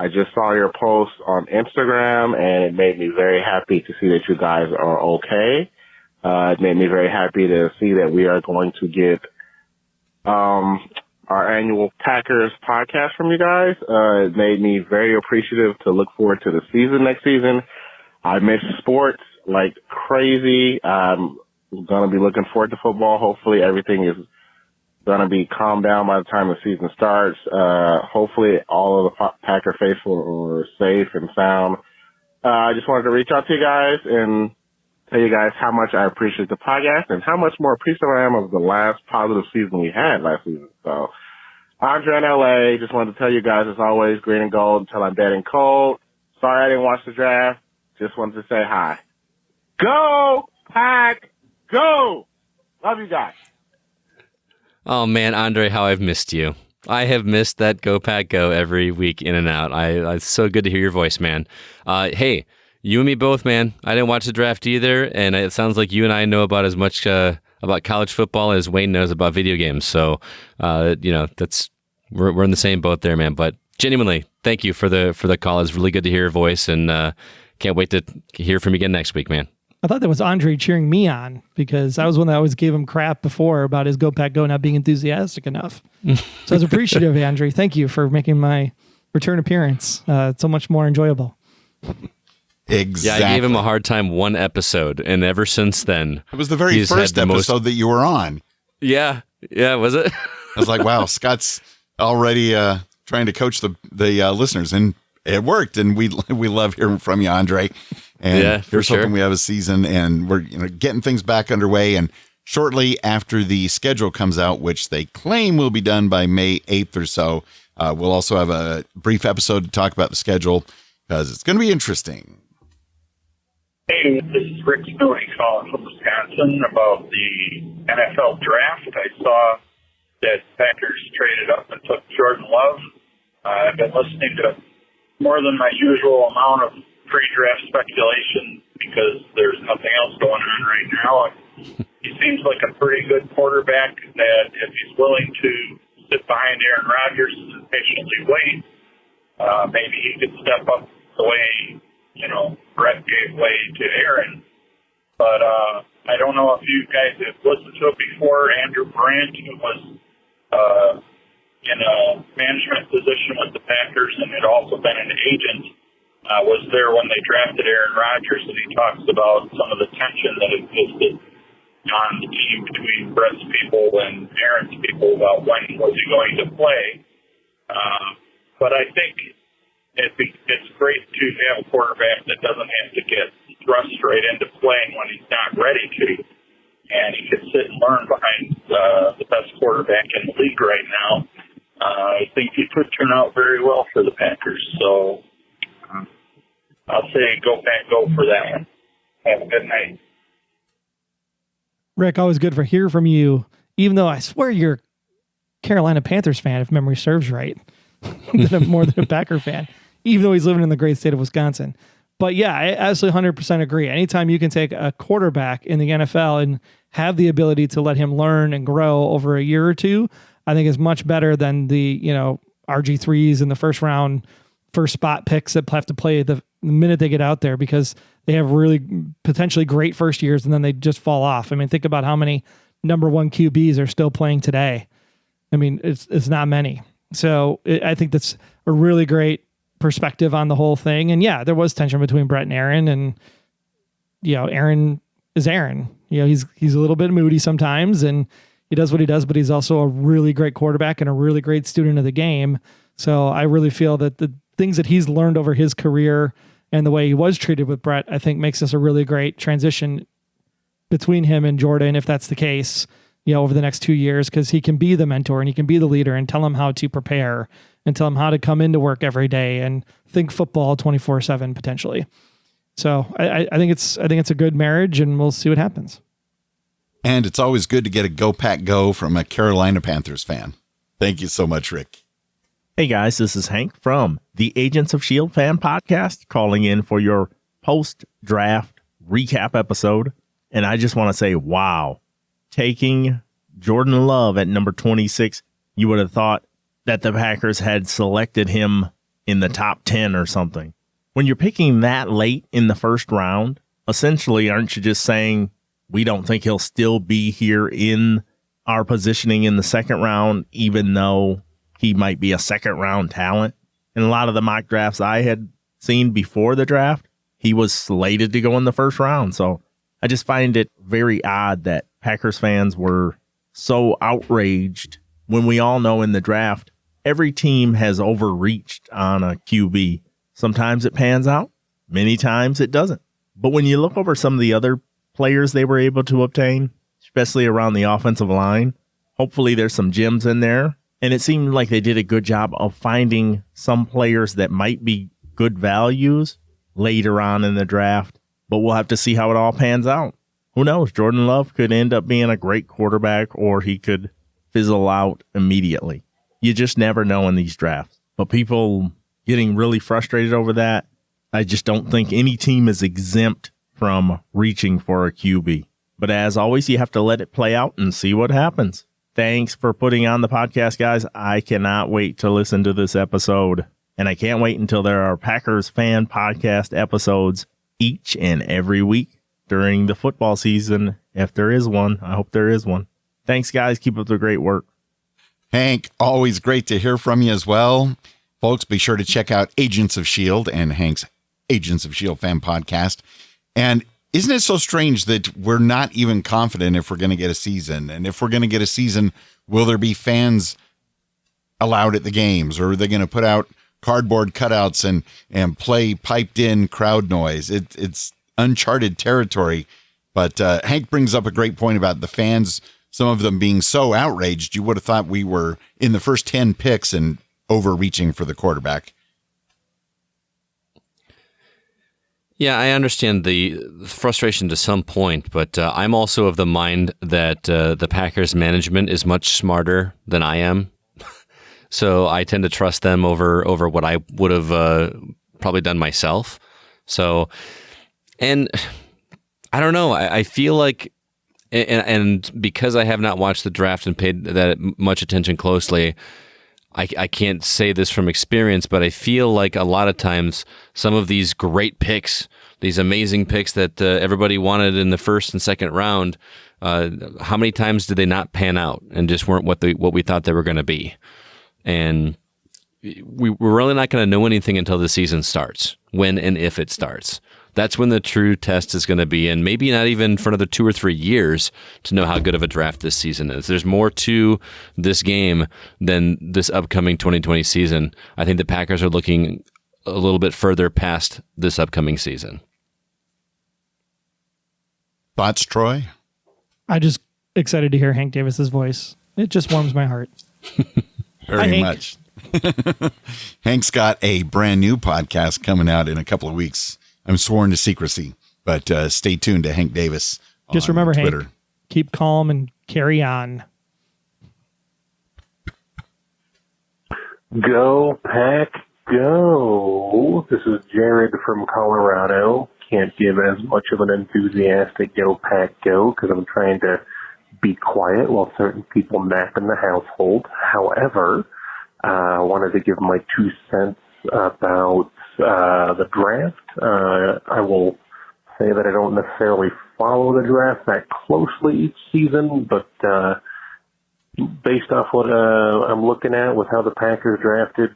I just saw your post on Instagram, and it made me very happy to see that you guys are okay. It made me very happy to see that we are going to get our annual Packers podcast from you guys. It made me very appreciative to look forward to the season next season. I miss sports like crazy. I'm going to be looking forward to football. Hopefully everything is going to be calmed down by the time the season starts. Hopefully all of the Packer faithful are safe and sound. I just wanted to reach out to you guys and tell you guys how much I appreciate the podcast and how much more appreciative I am of the last positive season we had last season. So, Andre in LA, just wanted to tell you guys, as always, green and gold until I'm dead and cold. Sorry I didn't watch the draft. Just wanted to say hi. Go, Pack, go! Love you guys. Oh, man, Andre, how I've missed you. I have missed that Go Pack Go every week in and out. It's so good to hear your voice, man. Hey, you and me both, man. I didn't watch the draft either, and it sounds like you and I know about as much about college football as Wayne knows about video games. So, that's we're in the same boat there, man. But genuinely, thank you for the call. It's really good to hear your voice, and can't wait to hear from you again next week, man. I thought that was Andre cheering me on because I was one that always gave him crap before about his Go Pack Go not being enthusiastic enough. So I was appreciative, Andre. Thank you for making my return appearance so much more enjoyable. Exactly. Yeah, I gave him a hard time one episode, and ever since then... It was the very first episode that you were on. Yeah, was it? I was like, wow, Scott's already trying to coach the listeners, and it worked, and we love hearing from you, Andre. And yeah, for here's sure. hoping we have a season, and we're getting things back underway, and shortly after the schedule comes out, which they claim will be done by May 8th or so, we'll also have a brief episode to talk about the schedule, because it's going to be interesting. Hey, this is Rick Snowy calling from Wisconsin about the NFL draft. I saw that Packers traded up and took Jordan Love. I've been listening to more than my usual amount of pre-draft speculation because there's nothing else going on right now. He seems like a pretty good quarterback that if he's willing to sit behind Aaron Rodgers and patiently wait, maybe he could step up the way Brett gave way to Aaron. But I don't know if you guys have listened to it before. Andrew Brandt, who was in a management position with the Packers and had also been an agent, was there when they drafted Aaron Rodgers, and he talks about some of the tension that existed on the team between Brett's people and Aaron's people about when was he going to play. But I think it's great to have a quarterback that doesn't have to get thrust straight into playing when he's not ready to, and he can sit and learn behind the best quarterback in the league right now. I think he could turn out very well for the Packers. So I'll say Go Pack Go for that one. Have a good night. Rick, always good to hear from you, even though I swear you're a Carolina Panthers fan, if memory serves right, more than a Packer fan, even though he's living in the great state of Wisconsin. But yeah, I absolutely 100% agree. Anytime you can take a quarterback in the NFL and have the ability to let him learn and grow over a year or two, I think is much better than the, RG3s in the first round, first spot picks that have to play the minute they get out there because they have really potentially great first years and then they just fall off. I mean, think about how many number one QBs are still playing today. I mean, it's not many. So I think that's a really great perspective on the whole thing. And yeah, there was tension between Brett and Aaron, and Aaron is Aaron. He's a little bit moody sometimes, and he does what he does, but he's also a really great quarterback and a really great student of the game. So I really feel that the things that he's learned over his career and the way he was treated with Brett, I think makes this a really great transition between him and Jordan, if that's the case. over the next 2 years, because he can be the mentor and he can be the leader and tell him how to prepare and tell him how to come into work every day and think football 24/7 potentially. So I think it's a good marriage, and we'll see what happens. And it's always good to get a Go Pack Go from a Carolina Panthers fan. Thank you so much, Rick. Hey guys, this is Hank from the Agents of S.H.I.E.L.D. fan podcast, calling in for your post-draft recap episode. And I just want to say, wow, taking Jordan Love at number 26, you would have thought that the Packers had selected him in the top 10 or something. When you're picking that late in the first round, essentially, aren't you just saying, we don't think he'll still be here in our positioning in the second round, even though he might be a second round talent? In a lot of the mock drafts I had seen before the draft, he was slated to go in the first round. So I just find it very odd that Packers fans were so outraged when we all know in the draft, every team has overreached on a QB. Sometimes it pans out, many times it doesn't. But when you look over some of the other players they were able to obtain, especially around the offensive line, hopefully there's some gems in there. And it seemed like they did a good job of finding some players that might be good values later on in the draft. But we'll have to see how it all pans out. Who knows? Jordan Love could end up being a great quarterback, or he could fizzle out immediately. You just never know in these drafts. But people getting really frustrated over that, I just don't think any team is exempt from reaching for a QB. But as always, you have to let it play out and see what happens. Thanks for putting on the podcast, guys. I cannot wait to listen to this episode. And I can't wait until there are Packers fan podcast episodes each and every week during the football season. If there is one, I hope there is one. Thanks, guys. Keep up the great work. Hank, always great to hear from you as well. Folks, be sure to check out Agents of S.H.I.E.L.D. and Hank's Agents of S.H.I.E.L.D. fan podcast. And isn't it so strange that we're not even confident if we're going to get a season? And if we're going to get a season, will there be fans allowed at the games? Or are they going to put out cardboard cutouts and play piped in crowd noise? It's uncharted territory. But Hank brings up a great point about the fans, some of them being so outraged. You would have thought we were in the first 10 picks and overreaching for the quarterback. Yeah, I understand the frustration to some point, but I'm also of the mind that the Packers management is much smarter than I am. So I tend to trust them over what I would have probably done myself. So, and I don't know, I feel like, and because I have not watched the draft and paid that much attention closely, I can't say this from experience, but I feel like a lot of times some of these great picks, these amazing picks that everybody wanted in the first and second round, how many times did they not pan out and just weren't what we thought they were going to be? And we're really not going to know anything until the season starts, when and if it starts. That's when the true test is going to be, and maybe not even for another 2 or 3 years to know how good of a draft this season is. There's more to this game than this upcoming 2020 season. I think the Packers are looking a little bit further past this upcoming season. Thoughts, Troy? I just excited to hear Hank Davis's voice. It just warms my heart. Very much. Hank's got a brand new podcast coming out in a couple of weeks. I'm sworn to secrecy, but stay tuned to Hank Davis. Just remember, Twitter. Hank, keep calm and carry on. Go, Pack, go. This is Jared from Colorado. Can't give as much of an enthusiastic Go, Pack, go because I'm trying to be quiet while certain people nap in the household. However, I wanted to give my 2 cents about the draft. I will say that I don't necessarily follow the draft that closely each season, but based off what I'm looking at with how the Packers drafted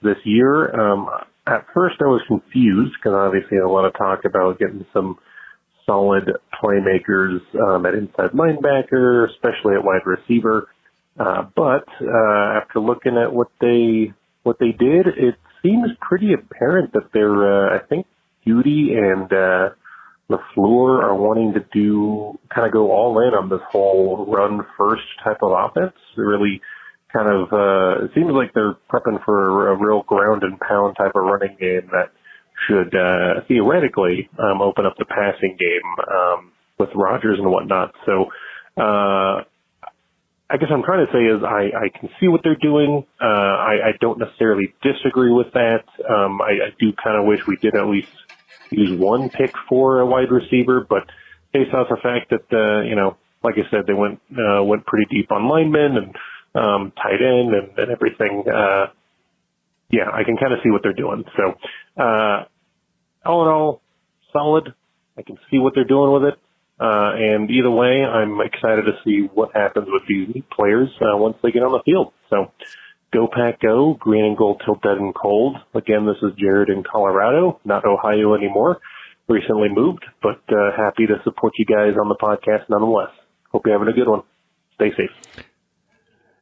this year, at first I was confused because obviously a lot of talk about getting some solid playmakers at inside linebacker, especially at wide receiver. But after looking at what they did, it seems pretty apparent that they're, I think, Judy and LaFleur are wanting to kind of go all in on this whole run first type of offense. They really kind of, it seems like they're prepping for a real ground and pound type of running game that should, theoretically, open up the passing game, with Rodgers and whatnot. So, I guess I'm trying to say is I can see what they're doing. I don't necessarily disagree with that. I do kind of wish we did at least use one pick for a wide receiver, but based off the fact that, like I said, they went pretty deep on linemen and, tight end and everything. Yeah, I can kind of see what they're doing. So, all in all, solid. I can see what they're doing with it. And either way, I'm excited to see what happens with these new players once they get on the field. So, go Pack Go, green and gold till dead and cold. Again, this is Jared in Colorado, not Ohio anymore. Recently moved, but happy to support you guys on the podcast nonetheless. Hope you're having a good one. Stay safe.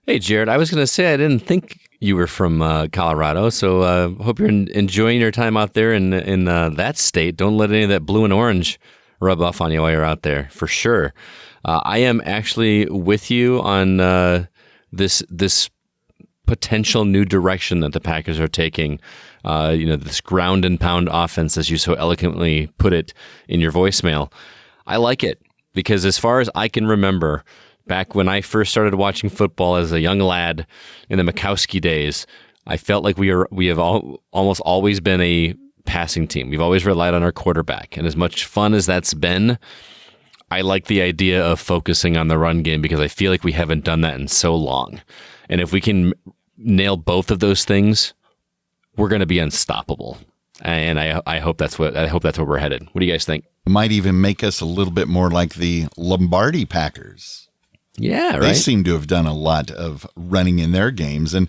Hey, Jared, I was going to say I didn't think you were from Colorado, so hope you're enjoying your time out there in that state. Don't let any of that blue and orange rub off on you while you're out there, for sure. I am actually with you on this potential new direction that the Packers are taking. This ground and pound offense, as you so eloquently put it in your voicemail. I like it because as far as I can remember, back when I first started watching football as a young lad in the Mikowski days, I felt like we have almost always been a passing team. We've always relied on our quarterback. And as much fun as that's been, I like the idea of focusing on the run game because I feel like we haven't done that in so long. And if we can nail both of those things, we're going to be unstoppable. And I hope that's where we're headed. What do you guys think? Might even make us a little bit more like the Lombardi Packers. Yeah, right. They seem to have done a lot of running in their games. And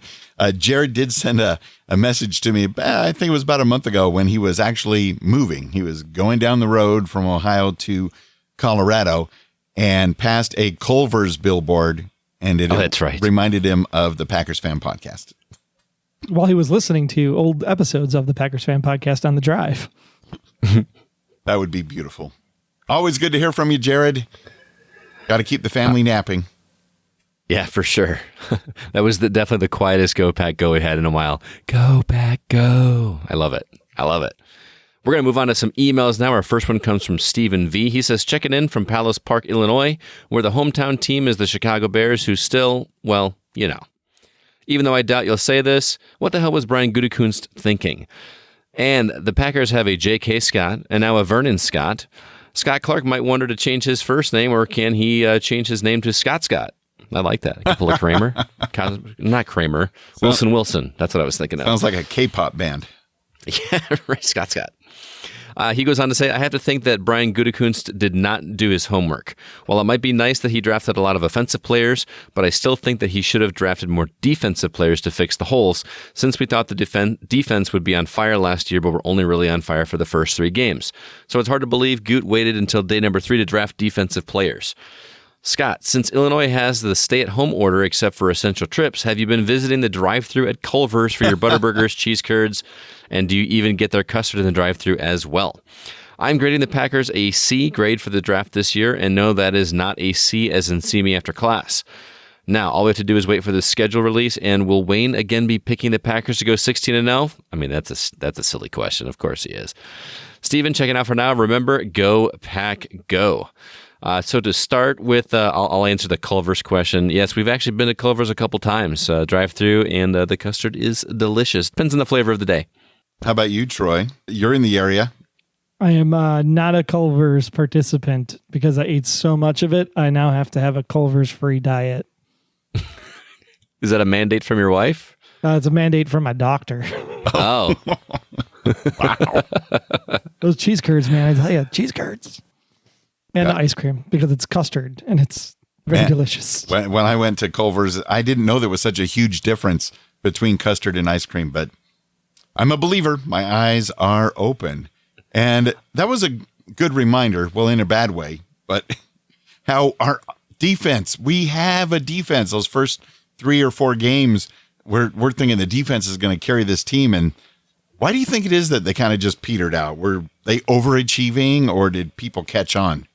Jared did send a message to me, I think it was about a month ago, when he was actually moving. He was going down the road from Ohio to Colorado and passed a Culver's billboard, and it that's right. reminded him of the Packers Fan Podcast. While he was listening to old episodes of the Packers Fan Podcast on the drive. That would be beautiful. Always good to hear from you, Jared. Got to keep the family napping. Yeah, for sure. That was definitely the quietest Go Pack Go we had in a while. Go Pack Go. I love it. We're going to move on to some emails now. Our first one comes from Stephen V. He says, checking in from Palos Park, Illinois, where the hometown team is the Chicago Bears, who still, well, even though I doubt you'll say this, what the hell was Brian Gutekunst thinking? And the Packers have a J.K. Scott and now a Vernon Scott. Scott Clark might wonder to change his first name, or can he change his name to Scott Scott? I like that. A couple of Kramer. Not Kramer. Wilson. That's what I was thinking of. Sounds like a K-pop band. Yeah, right. Scott. He goes on to say, I have to think that Brian Gutekunst did not do his homework. While it might be nice that he drafted a lot of offensive players, but I still think that he should have drafted more defensive players to fix the holes, since we thought the defense would be on fire last year, but we're only really on fire for the first 3 games. So it's hard to believe Goot waited until day number 3 to draft defensive players. Scott, since Illinois has the stay-at-home order except for essential trips, have you been visiting the drive-thru at Culver's for your Butterburgers, cheese curds, and do you even get their custard in the drive-thru as well? I'm grading the Packers a C grade for the draft this year, and no, that is not a C as in see me after class. Now, all we have to do is wait for the schedule release, and will Wayne again be picking the Packers to go 16-0? I mean, that's a silly question. Of course he is. Steven, checking out for now. Remember, go Pack Go. So to start with, I'll answer the Culver's question. Yes, we've actually been to Culver's a couple times, drive-through, and the custard is delicious. Depends on the flavor of the day. How about you, Troy? You're in the area. I am not a Culver's participant because I ate so much of it. I now have to have a Culver's-free diet. Is that a mandate from your wife? It's a mandate from my doctor. Oh. Wow. Those cheese curds, man. I tell you, cheese curds. And the ice cream, because it's custard, and it's very delicious. When I went to Culver's, I didn't know there was such a huge difference between custard and ice cream, but I'm a believer. My eyes are open. And that was a good reminder, well, in a bad way, but how our defense, we have a defense. Those first 3 or 4 games, we're thinking the defense is going to carry this team, and Why do you think it is that they kind of just petered out? Were they overachieving, or did people catch on?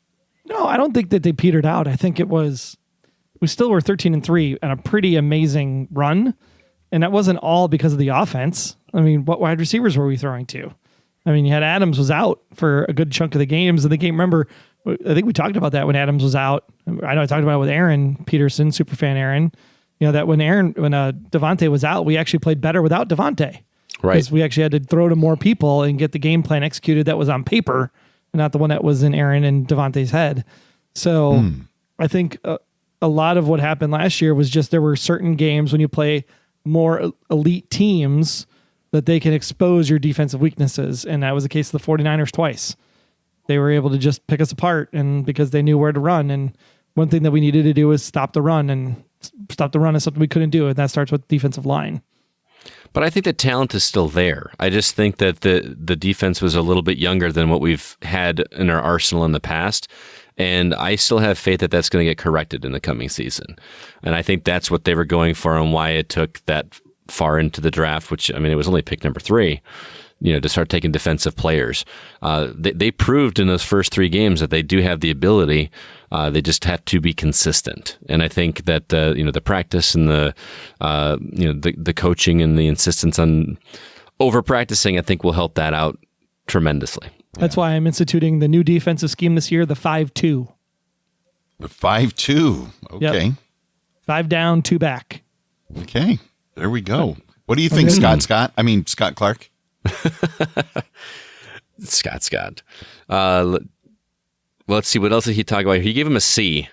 No, I don't think that they petered out. I think it was, we still were 13-3 and a pretty amazing run. And that wasn't all because of the offense. I mean, what wide receivers were we throwing to? I mean, you had Adams was out for a good chunk of the games. And the game, remember, I think we talked about that when Adams was out. I know I talked about it with Aaron Peterson, superfan Aaron. You know, that when Devontae was out, we actually played better without Devontae. Right. Because we actually had to throw to more people and get the game plan executed that was on paper, not the one that was in Aaron and Devontae's head. So I think a lot of what happened last year was just there were certain games when you play more elite teams that they can expose your defensive weaknesses. And that was the case of the 49ers twice. They were able to just pick us apart, and because they knew where to run. And one thing that we needed to do was stop the run, and stop the run is something we couldn't do. And that starts with defensive line. But I think the talent is still there. I just think that the defense was a little bit younger than what we've had in our arsenal in the past. And I still have faith that that's going to get corrected in the coming season. And I think that's what they were going for and why it took that far into the draft, which, I mean, it was only pick number 3, to start taking defensive players. They proved in those first 3 games that they do have the ability. They just have to be consistent. And I think that, the practice and the coaching and the insistence on over practicing, I think will help that out tremendously. That's why I'm instituting the new defensive scheme this year, the 5-2. The 5-2. Okay. Yep. 5 down, 2 back. Okay. There we go. What do you think, Scott Clark? Scott. Let's see. What else did he talk about? He gave him a C.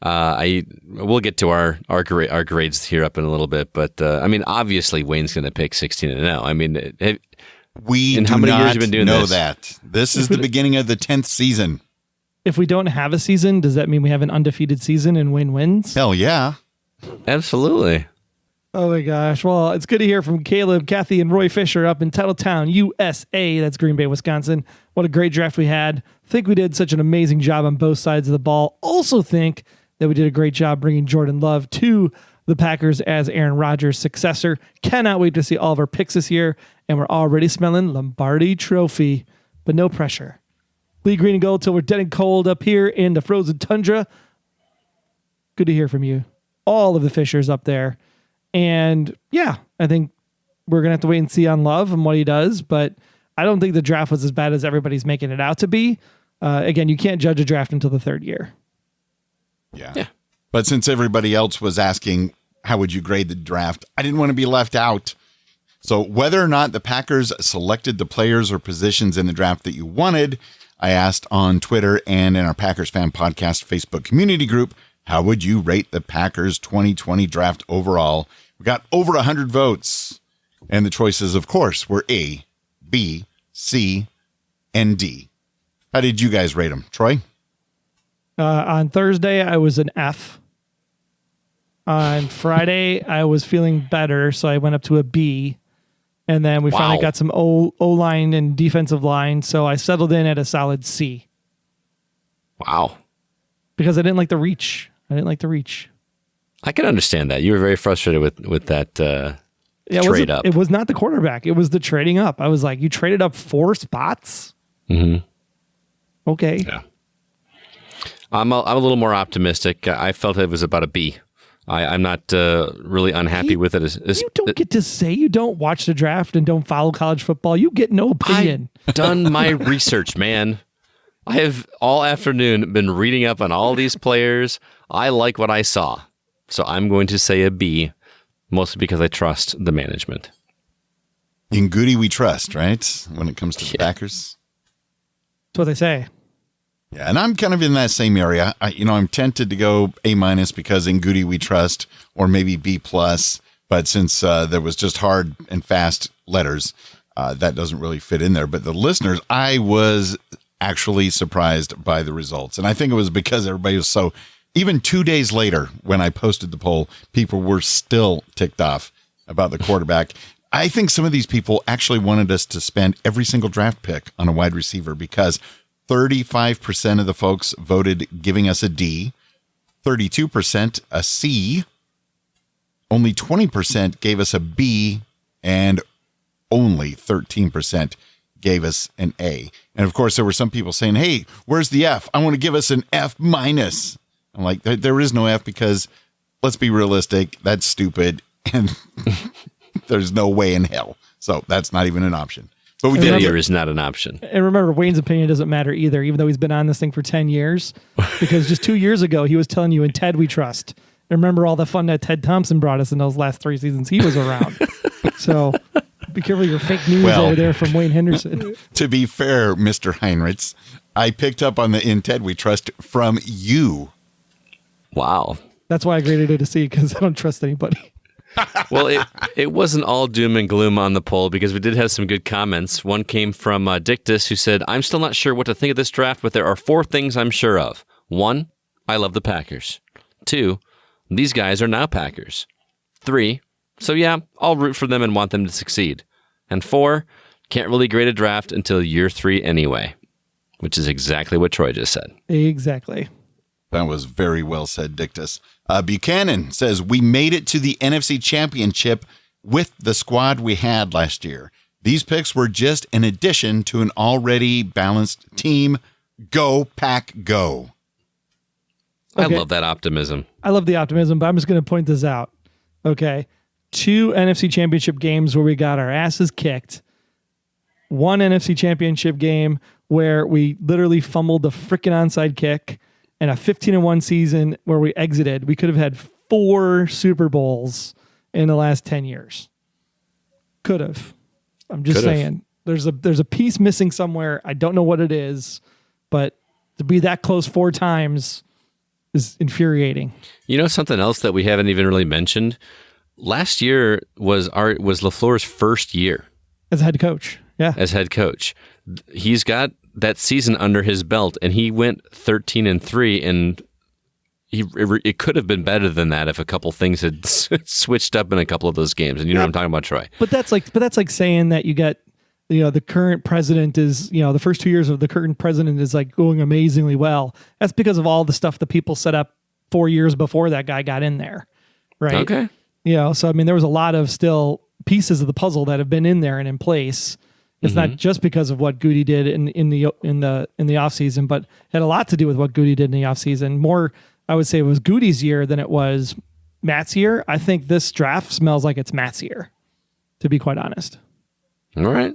We'll get to our grades here up in a little bit, but obviously Wayne's going to pick 16-0. I mean, we do how many not years have you been doing know this? that. This is the beginning of the 10th season. If we don't have a season, does that mean we have an undefeated season and Wayne wins? Hell yeah. Absolutely. Oh my gosh. Well, it's good to hear from Caleb, Kathy, and Roy Fisher up in Titletown, USA. That's Green Bay, Wisconsin. What a great draft we had. Think we did such an amazing job on both sides of the ball. Also think that we did a great job bringing Jordan Love to the Packers as Aaron Rodgers' successor. Cannot wait to see all of our picks this year, and we're already smelling Lombardi Trophy, but no pressure. Bleed green and gold till we're dead and cold up here in the frozen tundra. Good to hear from you. All of the Fishers up there. And yeah, I think we're going to have to wait and see on Love and what he does, but I don't think the draft was as bad as everybody's making it out to be. Again, you can't judge a draft until the 3rd year. Yeah. But since everybody else was asking, how would you grade the draft? I didn't want to be left out. So whether or not the Packers selected the players or positions in the draft that you wanted, I asked on Twitter and in our Packers Fan Podcast Facebook community group, how would you rate the Packers 2020 draft overall? We got over 100 votes. And the choices, of course, were A, B, C, and D. How did you guys rate them? Troy? On Thursday, I was an F. On Friday, I was feeling better, so I went up to a B. And then we finally got some O-line and defensive line, so I settled in at a solid C. Wow. Because I didn't like the reach. I can understand that. You were very frustrated with that trade up. It was not the quarterback. It was the trading up. I was like, you traded up 4 spots? Mm-hmm. Okay. Yeah. I'm a little more optimistic. I felt it was about a B. I'm not really unhappy with it. You don't get to say you don't watch the draft and don't follow college football. You get no opinion. I've done my research, man. I have all afternoon been reading up on all these players. I like what I saw. So I'm going to say a B, mostly because I trust the management. In Goody we trust, right? When it comes to the Packers. That's what they say. Yeah, and I'm kind of in that same area. I'm tempted to go A- because in Goody we trust, or maybe B+. But since there was just hard and fast letters, that doesn't really fit in there. But the listeners, I was actually surprised by the results. And I think it was because everybody was so, even 2 days later when I posted the poll, people were still ticked off about the quarterback. I think some of these people actually wanted us to spend every single draft pick on a wide receiver because 35% of the folks voted giving us a D, 32% a C, only 20% gave us a B, and only 13% gave us an A. And of course, there were some people saying, hey, where's the F? I want to give us an F minus. I'm like, there is no F because let's be realistic. That's stupid. And there's no way in hell. So that's not even an option. But we failure is not an option. And remember, Wayne's opinion doesn't matter either, even though he's been on this thing for 10 years. Because just 2 years ago, he was telling you, in Ted we trust. And remember all the fun that Ted Thompson brought us in those last 3 seasons he was around. So be careful of your fake news over there from Wayne Henderson. To be fair, Mr. Heinrichs, I picked up on the in Ted we trust from you. Wow. That's why I graded it a C, because I don't trust anybody. Well, it wasn't all doom and gloom on the poll, because we did have some good comments. One came from Dictus, who said, I'm still not sure what to think of this draft, but there are 4 things I'm sure of. 1, I love the Packers. 2, these guys are now Packers. 3, so yeah, I'll root for them and want them to succeed. And 4, can't really grade a draft until year 3 anyway, which is exactly what Troy just said. Exactly. That was very well said, Dictus. Buchanan says, we made it to the NFC Championship with the squad we had last year. These picks were just an addition to an already balanced team. Go, Pack, go. Okay. I love that optimism. I love the optimism, but I'm just going to point this out. Okay. 2 NFC Championship games where we got our asses kicked. 1 NFC Championship game where we literally fumbled the freaking onside kick. And a 15-1 season where we exited. We could have had 4 Super Bowls in the last 10 years. Could have. I'm just saying. There's a piece missing somewhere. I don't know what it is, but to be that close 4 times is infuriating. You know something else that we haven't even really mentioned? Last year was LaFleur's first year as head coach. Yeah, as head coach. He's got that season under his belt, and he went 13-3, and it could have been better than that if a couple things had switched up in a couple of those games. And you know what I'm talking about, Troy. But that's like saying that you got, the current president is, the first 2 years of the current president is like going amazingly well. That's because of all the stuff that people set up 4 years before that guy got in there, right? Okay. So I mean, there was a lot of still pieces of the puzzle that have been in there and in place. It's not just because of what Goody did in the offseason, but had a lot to do with what Goody did in the offseason. More, I would say, it was Goody's year than it was Matt's year. I think this draft smells like it's Matt's year, to be quite honest. All right.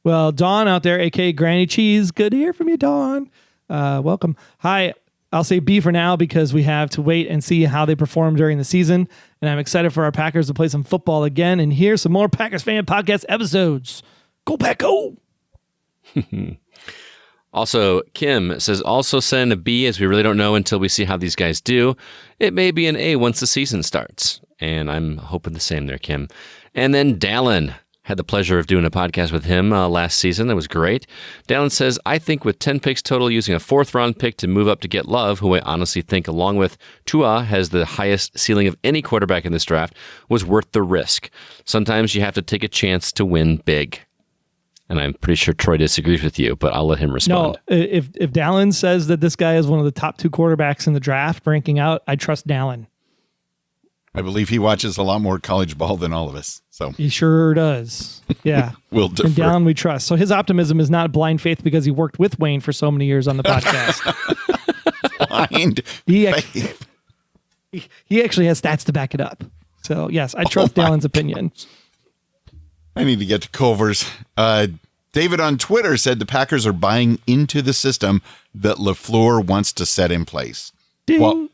Well, Dawn out there, a.k.a. Granny Cheese, good to hear from you, Dawn. Welcome. Hi. I'll say B for now because we have to wait and see how they perform during the season. And I'm excited for our Packers to play some football again and hear some more Packers Fan Podcast episodes. Go Pack, go! Also, Kim says, also send a B as we really don't know until we see how these guys do. It may be an A once the season starts. And I'm hoping the same there, Kim. And then Dallin. Had the pleasure of doing a podcast with him last season. That was great. Dallin says, I think with 10 picks total, using a 4th-round pick to move up to get Love, who I honestly think, along with Tua, has the highest ceiling of any quarterback in this draft, was worth the risk. Sometimes you have to take a chance to win big. And I'm pretty sure Troy disagrees with you, but I'll let him respond. No, if Dallin says that this guy is one of the top 2 quarterbacks in the draft, ranking out, I trust Dallin. I believe he watches a lot more college ball than all of us. So he sure does. Yeah. We'll defer. And Dallin we trust. So his optimism is not blind faith because he worked with Wayne for so many years on the podcast. Blind faith. He actually has stats to back it up. So yes, I trust Dallin's opinion. I need to get to Culver's. David on Twitter said the Packers are buying into the system that LaFleur wants to set in place. Ding. Well,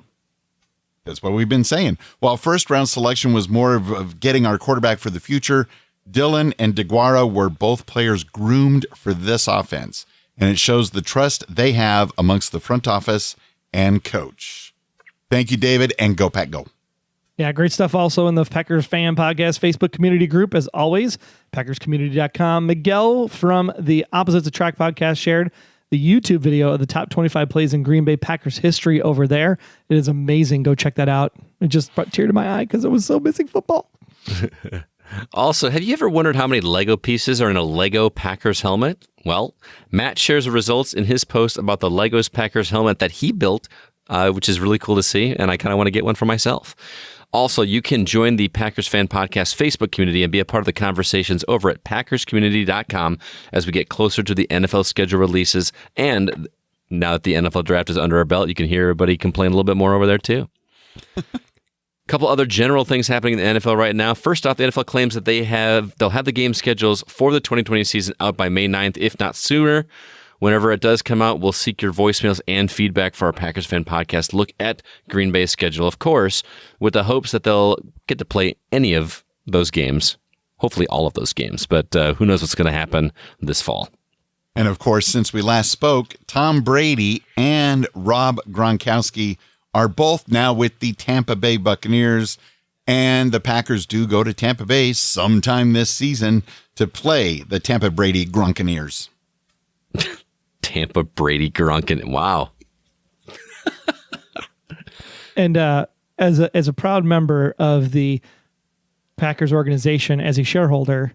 that's what we've been saying. While first-round selection was more of getting our quarterback for the future, Dillon and DeGuara were both players groomed for this offense, and it shows the trust they have amongst the front office and coach. Thank you, David, and go Pack, go. Yeah, great stuff also in the Packers Fan Podcast Facebook community group, as always, packerscommunity.com. Miguel from the Opposites Attract podcast shared the YouTube video of the top 25 plays in Green Bay Packers history over there. It is amazing. Go check that out. It just brought a tear to my eye because it was so missing football. Also, have you ever wondered how many Lego pieces are in a Lego Packers helmet? Well, Matt shares the results in his post about the Legos Packers helmet that he built, which is really cool to see, and I kind of want to get one for myself. Also, you can join the Packers Fan Podcast Facebook community and be a part of the conversations over at packerscommunity.com as we get closer to the NFL schedule releases. And now that the NFL draft is under our belt, you can hear everybody complain a little bit more over there too. Couple other general things happening in the NFL right now. First off, the NFL claims that they'll have the game schedules for the 2020 season out by May 9th, if not sooner. Whenever it does come out, we'll seek your voicemails and feedback for our Packers Fan Podcast. Look at Green Bay's schedule, of course, with the hopes that they'll get to play any of those games. Hopefully all of those games, but who knows what's going to happen this fall. And of course, since we last spoke, Tom Brady and Rob Gronkowski are both now with the Tampa Bay Buccaneers, and the Packers do go to Tampa Bay sometime this season to play the Tampa Brady Gronkaneers. Tampa Brady Gronkin. Wow. And as a proud member of the Packers organization, as a shareholder,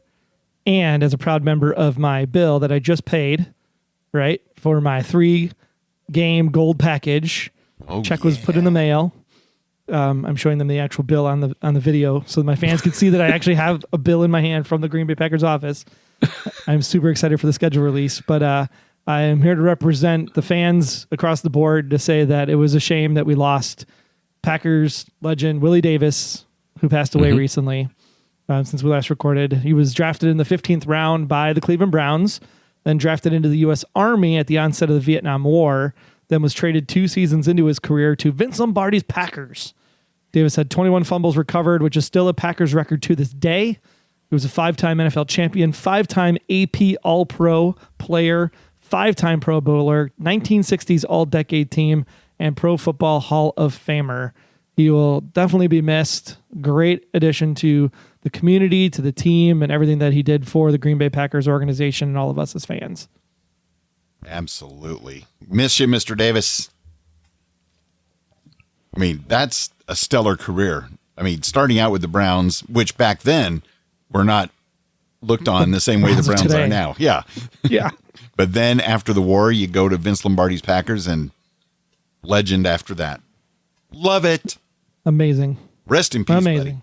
and as a proud member of my bill that I just paid, right, for my 3-game gold package, check was put in the mail. I'm showing them the actual bill on the video so my fans can see that I actually have a bill in my hand from the Green Bay Packers office. I'm super excited for the schedule release, but I am here to represent the fans across the board to say that it was a shame that we lost Packers legend Willie Davis, who passed away recently since we last recorded. He was drafted in the 15th round by the Cleveland Browns, then drafted into the U.S. Army at the onset of the Vietnam War, then was traded 2 seasons into his career to Vince Lombardi's Packers. Davis had 21 fumbles recovered, which is still a Packers record to this day. He was a 5-time NFL champion, 5-time AP All-Pro player, 5-time Pro Bowler, 1960s All-Decade Team, and Pro Football Hall of Famer. He will definitely be missed. Great addition to the community, to the team, and everything that he did for the Green Bay Packers organization and all of us as fans. Absolutely. Miss you, Mr. Davis. I mean, that's a stellar career. I mean, starting out with the Browns, which back then were not looked on the same way the Browns are now. Yeah. Yeah. But then after the war, you go to Vince Lombardi's Packers and legend after that. Love it. Amazing. Rest in peace, Amazing. buddy.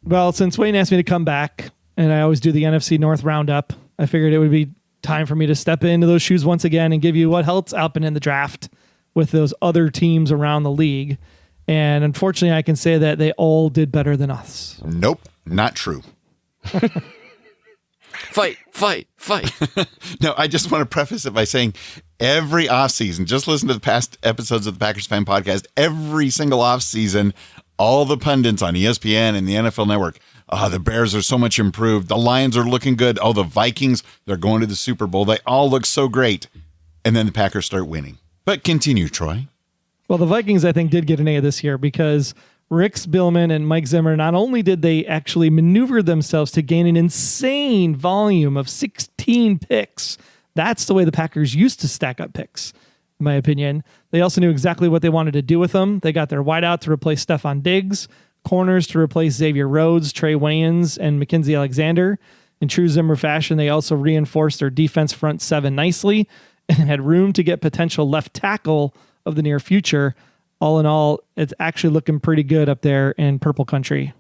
Well, since Wayne asked me to come back, and I always do the NFC North roundup, I figured it would be time for me to step into those shoes once again and give you what else happened in the draft with those other teams around the league. And unfortunately, I can say that they all did better than us. Nope, not true. Fight. No, I just want to preface it by saying every offseason, just listen to the past episodes of the Packers Fan Podcast, every single offseason, all the pundits on ESPN and the NFL Network, the Bears are so much improved. The Lions are looking good. Oh, the Vikings, they're going to the Super Bowl. They all look so great. And then the Packers start winning. But continue, Troy. Well, the Vikings, I think, did get an A this year because Rick Spielman and Mike Zimmer, not only did they actually maneuver themselves to gain an insane volume of 16 picks, that's the way the Packers used to stack up picks, in my opinion. They also knew exactly what they wanted to do with them. They got their wideout to replace Stephon Diggs, corners to replace Xavier Rhodes, Trey Wayans, and Mackenzie Alexander. In true Zimmer fashion, they also reinforced their defense front 7 nicely and had room to get potential left tackle of the near future. All in all, it's actually looking pretty good up there in Purple Country.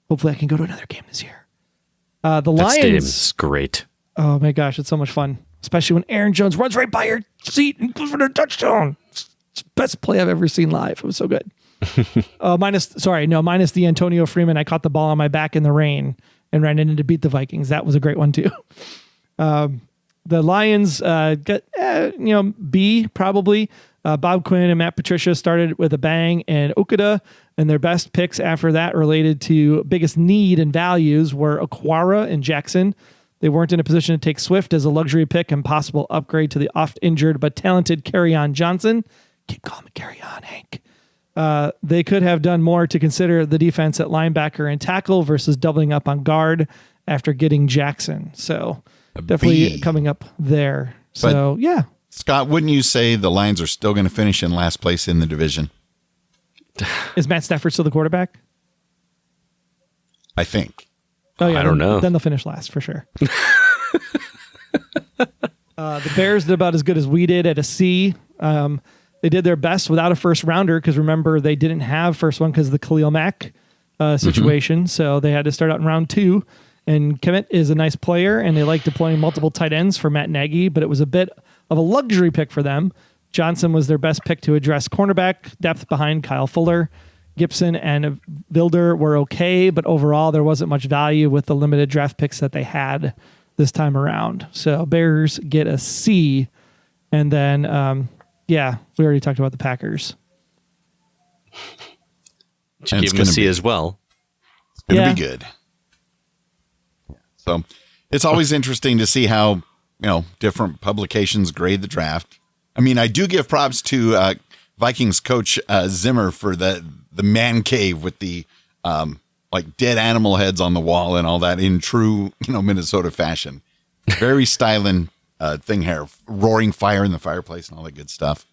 Hopefully I can go to another game this year. The Lions. Stadium is great. Oh my gosh, it's so much fun. Especially when Aaron Jones runs right by your seat and goes for a touchdown. It's the best play I've ever seen live. It was so good. Minus the Antonio Freeman. I caught the ball on my back in the rain and ran in to beat the Vikings. That was a great one too. The Lions got B probably. Bob Quinn and Matt Patricia started with a bang, and Okuda and their best picks after that related to biggest need and values were Aquara and Jackson. They weren't in a position to take Swift as a luxury pick and possible upgrade to the oft-injured but talented Kerryon Johnson. Keep calling me Kerryon, Hank. They could have done more to consider the defense at linebacker and tackle versus doubling up on guard after getting Jackson. So definitely coming up there. So, yeah. Scott, wouldn't you say the Lions are still going to finish in last place in the division? Is Matt Stafford still the quarterback? I think. Oh, yeah. I don't know. Then they'll finish last for sure. The Bears did about as good as we did at a C. They did their best without a first rounder because remember they didn't have first one because of the Khalil Mack situation. So they had to start out in round 2. And Kemet is a nice player, and they like deploying multiple tight ends for Matt Nagy, but it was a bit of a luxury pick for them. Johnson was their best pick to address cornerback depth behind Kyle Fuller. Gibson and Vilder were okay, but overall there wasn't much value with the limited draft picks that they had this time around. So Bears get a C. And then, we already talked about the Packers. You gave them a C as well. It's going to be good. So it's always interesting to see how, different publications grade the draft. I mean, I do give props to Vikings coach Zimmer for the man cave with the dead animal heads on the wall and all that in true, Minnesota fashion. Very styling thing here. Roaring fire in the fireplace and all that good stuff.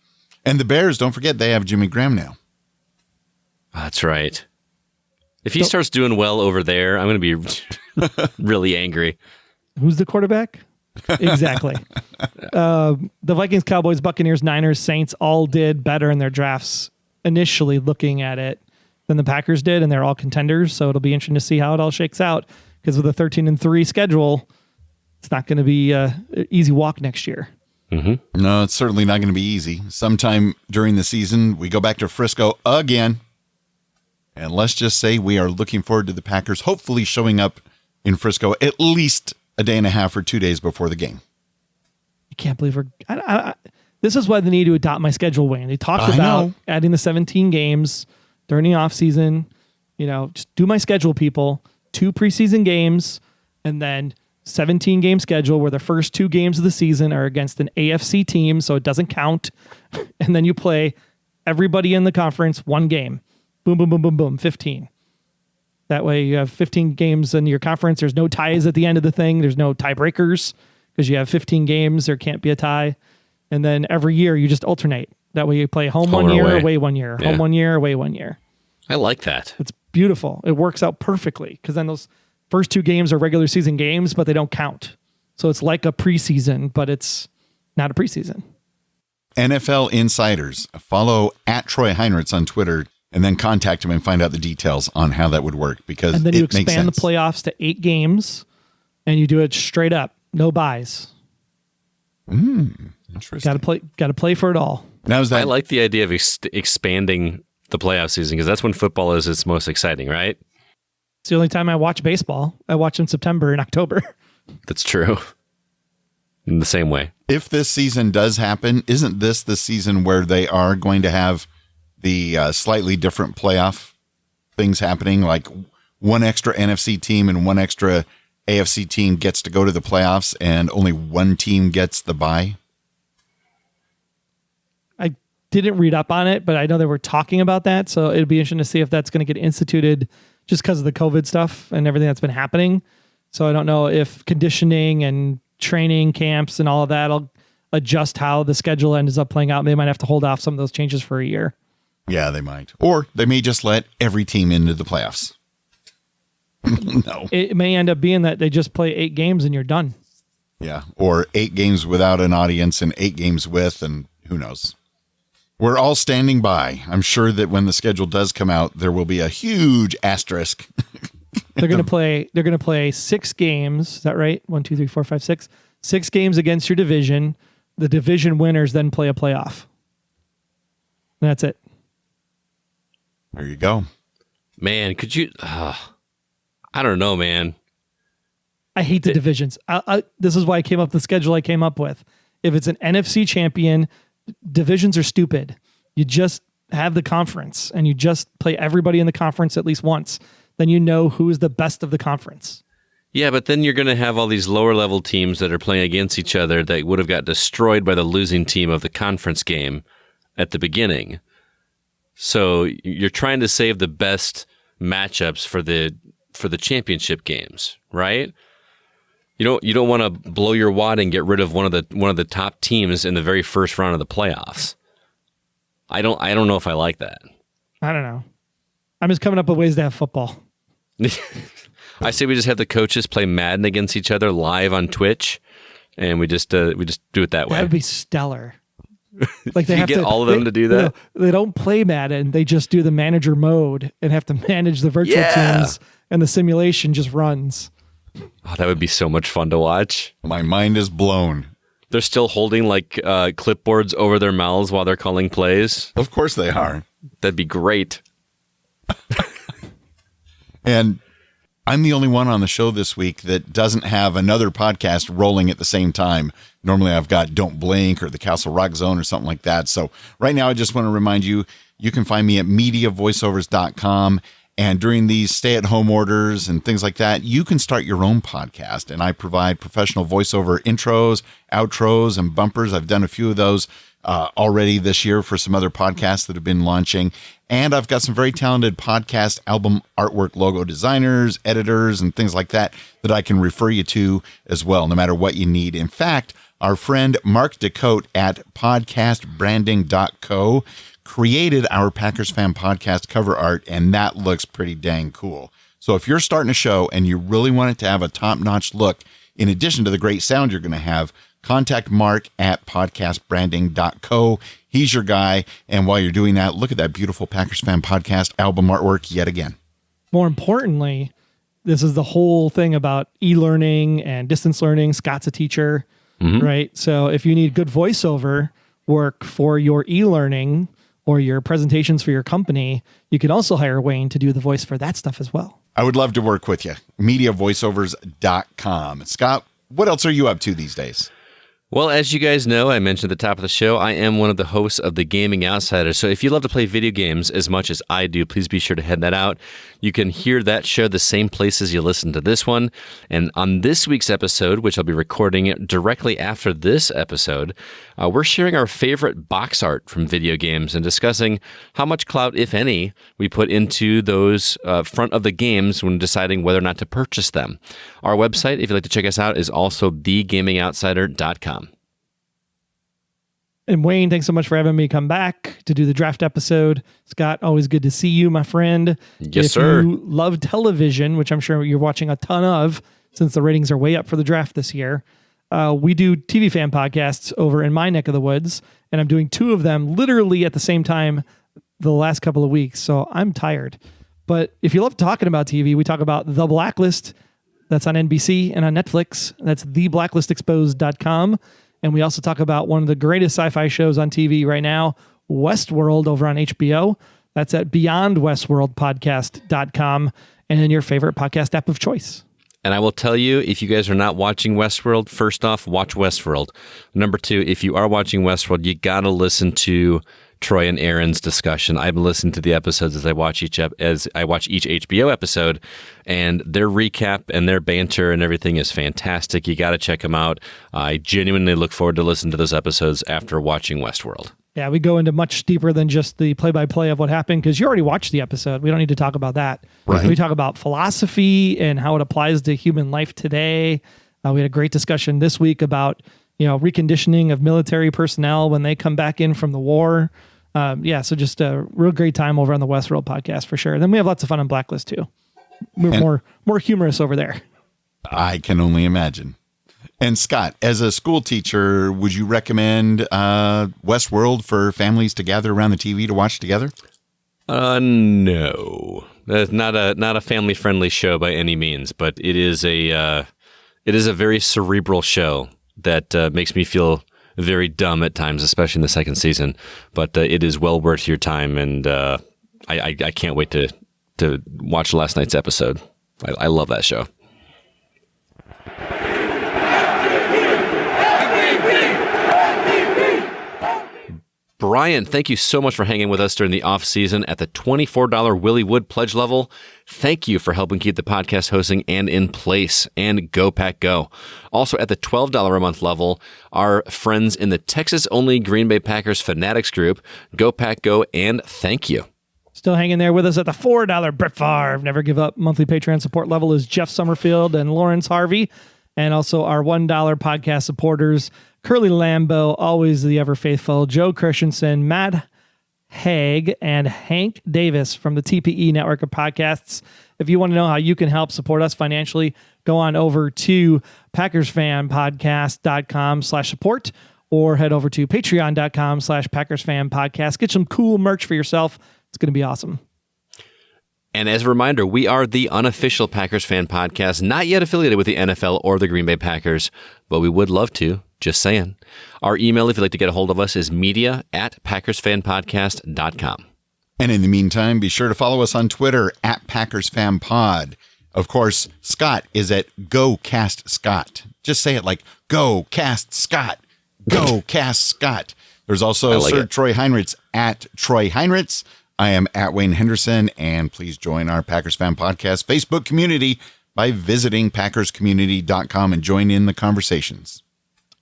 And the Bears, don't forget, they have Jimmy Graham now. That's right. If he starts doing well over there, I'm going to be really angry. Who's the quarterback? Exactly. The Vikings, Cowboys, Buccaneers, Niners, Saints all did better in their drafts initially looking at it than the Packers did, and they're all contenders. So it'll be interesting to see how it all shakes out because with a 13-3 schedule, it's not going to be an easy walk next year. Mm-hmm. No, it's certainly not going to be easy. Sometime during the season, we go back to Frisco again. And let's just say we are looking forward to the Packers hopefully showing up in Frisco at least a day and a half or 2 days before the game. I can't believe this is why they need to adopt my schedule, Wayne. They talked about adding the 17 games during the offseason. Just do my schedule, people. 2 preseason games and then 17-game schedule where the first 2 games of the season are against an AFC team, so it doesn't count. And then you play everybody in the conference 1 game. Boom, boom, boom, boom, boom, 15. That way you have 15 games in your conference. There's no ties at the end of the thing. There's no tiebreakers because you have 15 games. There can't be a tie. And then every year you just alternate. That way you play home 1 year, away 1 year, home 1 year, away 1 year. I like that. It's beautiful. It works out perfectly because then those first 2 games are regular season games, but they don't count. So it's like a preseason, but it's not a preseason. NFL insiders, follow @Troy Heinrichs on Twitter and then contact him and find out the details on how that would work because and then it you makes sense. expand the playoffs to 8 games and you do it straight up. No buys. Interesting. Got to play for it all. Now is that I like the idea of expanding the playoff season because that's when football is its most exciting, right? It's the only time I watch baseball. I watch in September and October. That's true. In the same way. if this season does happen, isn't this the season where they are going to have the slightly different playoff things happening? Like one extra NFC team and one extra AFC team gets to go to the playoffs and only one team gets the bye? I didn't read up on it, but I know they were talking about that. So it'd be interesting to see if that's going to get instituted just because of the COVID stuff and everything that's been happening. So I don't know if conditioning and training camps and all of that will adjust how the schedule ends up playing out. They might have to hold off some of those changes for a year. Yeah, they might. Or they may just let every team into the playoffs. No. It may end up being that they just play 8 games and you're done. Yeah. Or 8 games without an audience and 8 games with, and who knows. We're all standing by. I'm sure that when the schedule does come out, there will be a huge asterisk. They're going to play 6 games. Is that right? 1, 2, 3, 4, 5, 6. 6 games against your division. The division winners then play a playoff. And that's it. There you go. Man, could you... I don't know, man. I hate the divisions. This is why I came up with the schedule I came up with. If it's an NFC champion, divisions are stupid. You just have the conference and you just play everybody in the conference at least once. Then you know who is the best of the conference. Yeah, but then you're going to have all these lower level teams that are playing against each other that would have got destroyed by the losing team of the conference game at the beginning. So you're trying to save the best matchups for the championship games, right? You don't want to blow your wad and get rid of one of the top teams in the very first round of the playoffs. I don't know if I like that. I don't know. I'm just coming up with ways to have football. I say we just have the coaches play Madden against each other live on Twitch, and we just do it that way. That would be stellar. Like they You have get to all of them to do that? They don't play Madden. They just do the manager mode and have to manage the virtual teams, and the simulation just runs. Oh, that would be so much fun to watch. My mind is blown. They're still holding like clipboards over their mouths while they're calling plays. Of course they are. That'd be great. And I'm the only one on the show this week that doesn't have another podcast rolling at the same time. Normally I've got Don't Blink or the Castle Rock Zone or something like that. So right now I just want to remind you, you can find me at mediavoiceovers.com. And during these stay-at-home orders and things like that, you can start your own podcast. And I provide professional voiceover intros, outros, and bumpers. I've done a few of those already this year for some other podcasts that have been launching. And I've got some very talented podcast album artwork logo designers, editors, and things like that that I can refer you to as well, no matter what you need. In fact, our friend Mark DeCote at podcastbranding.co created our Packers Fan Podcast cover art, and that looks pretty dang cool. So if you're starting a show and you really want it to have a top-notch look, in addition to the great sound you're going to have, contact Mark at podcastbranding.co. He's your guy. And while you're doing that, look at that beautiful Packers Fan Podcast album artwork yet again. More importantly, this is the whole thing about e-learning and distance learning. Scott's a teacher, right? So if you need good voiceover work for your e-learning or your presentations for your company, you can also hire Wayne to do the voice for that stuff as well. I would love to work with you. Mediavoiceovers.com. Scott, what else are you up to these days? Well, as you guys know, I mentioned at the top of the show, I am one of the hosts of the Gaming Outsider. So if you love to play video games as much as I do, please be sure to head that out. You can hear that show the same places you listen to this one. And on this week's episode, which I'll be recording directly after this episode, we're sharing our favorite box art from video games and discussing how much clout, if any, we put into those front of the games when deciding whether or not to purchase them. Our website, if you'd like to check us out, is also thegamingoutsider.com. And Wayne, thanks so much for having me come back to do the draft episode. Scott, always good to see you, my friend. Yes, sir. If you love television, which I'm sure you're watching a ton of since the ratings are way up for the draft this year, we do TV fan podcasts over in my neck of the woods, and I'm doing 2 of them literally at the same time the last couple of weeks, so I'm tired. But if you love talking about TV, we talk about The Blacklist. That's on NBC and on Netflix. That's theblacklistexposed.com. And we also talk about one of the greatest sci-fi shows on TV right now, Westworld, over on HBO. That's at beyondwestworldpodcast.com and in your favorite podcast app of choice. And I will tell you, if you guys are not watching Westworld, first off, watch Westworld. Number 2, if you are watching Westworld, you got to listen to Troy and Aaron's discussion. I've been listening to the episodes as I watch each HBO episode, and their recap and their banter and everything is fantastic. You got to check them out. I genuinely look forward to listening to those episodes after watching Westworld. Yeah, we go into much deeper than just the play-by-play of what happened, because you already watched the episode. We don't need to talk about that. Right. We talk about philosophy and how it applies to human life today. We had a great discussion this week about reconditioning of military personnel when they come back in from the war. So just a real great time over on the Westworld podcast for sure. And then we have lots of fun on Blacklist too. We're more humorous over there. I can only imagine. And Scott, as a school teacher, would you recommend Westworld for families to gather around the TV to watch together? No, that's not a family friendly show by any means, but it is a very cerebral show that makes me feel very dumb at times, especially in the second season. But it is well worth your time, and I can't wait to watch last night's episode. I love that show. Brian, thank you so much for hanging with us during the off season at the $24 Willie Wood pledge level. Thank you for helping keep the podcast hosting and in place, and go Pack Go. Also at the $12 a month level, our friends in the Texas-only Green Bay Packers Fanatics group, Go Pack Go, and thank you. Still hanging there with us at the $4 Brett Favre Never Give Up monthly Patreon support level is Jeff Summerfield and Lawrence Harvey, and also our $1 podcast supporters, Curly Lambeau, always the ever faithful, Joe Christensen, Matt Haig, and Hank Davis from the TPE network of podcasts. If you want to know how you can help support us financially, go on over to PackersFanPodcast.com/support, or head over to patreon.com/Packers Fan Podcast. Get some cool merch for yourself. It's going to be awesome. And as a reminder, we are the unofficial Packers Fan Podcast, not yet affiliated with the NFL or the Green Bay Packers, but we would love to. Just saying. Our email, if you'd like to get a hold of us, is media@PackersFanPodcast.com. And in the meantime, be sure to follow us on Twitter @PackersFanPod. Of course, Scott is at GoCastScott. Just say it like Go Cast Scott. Go Cast Scott. There's also Sir Troy Heinrichs at Troy Heinrichs. I am at Wayne Henderson, and please join our Packers Fan Podcast Facebook community by visiting PackersCommunity.com and join in the conversations.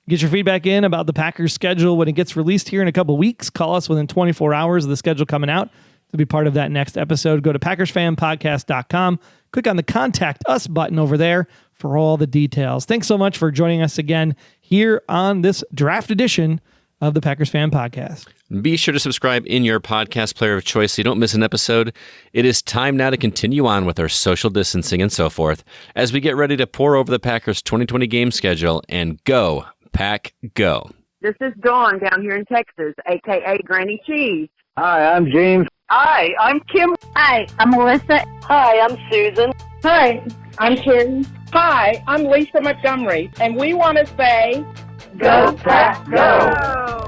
Get your feedback in about the Packers schedule when it gets released here in a couple weeks. Call us within 24 hours of the schedule coming out to be part of that next episode. Go to PackersFanPodcast.com. Click on the Contact Us button over there for all the details. Thanks so much for joining us again here on this draft edition of the Packers Fan Podcast. Be sure to subscribe in your podcast player of choice so you don't miss an episode. It is time now to continue on with our social distancing and so forth as we get ready to pour over the Packers 2020 game schedule and go, Pack, go. This is Dawn down here in Texas, a.k.a. Granny Cheese. Hi, I'm James. Hi, I'm Kim. Hi, I'm Melissa. Hi, I'm Susan. Hi, I'm Carrie. Hi, I'm Lisa Montgomery, and we want to say, Go, Pack, go!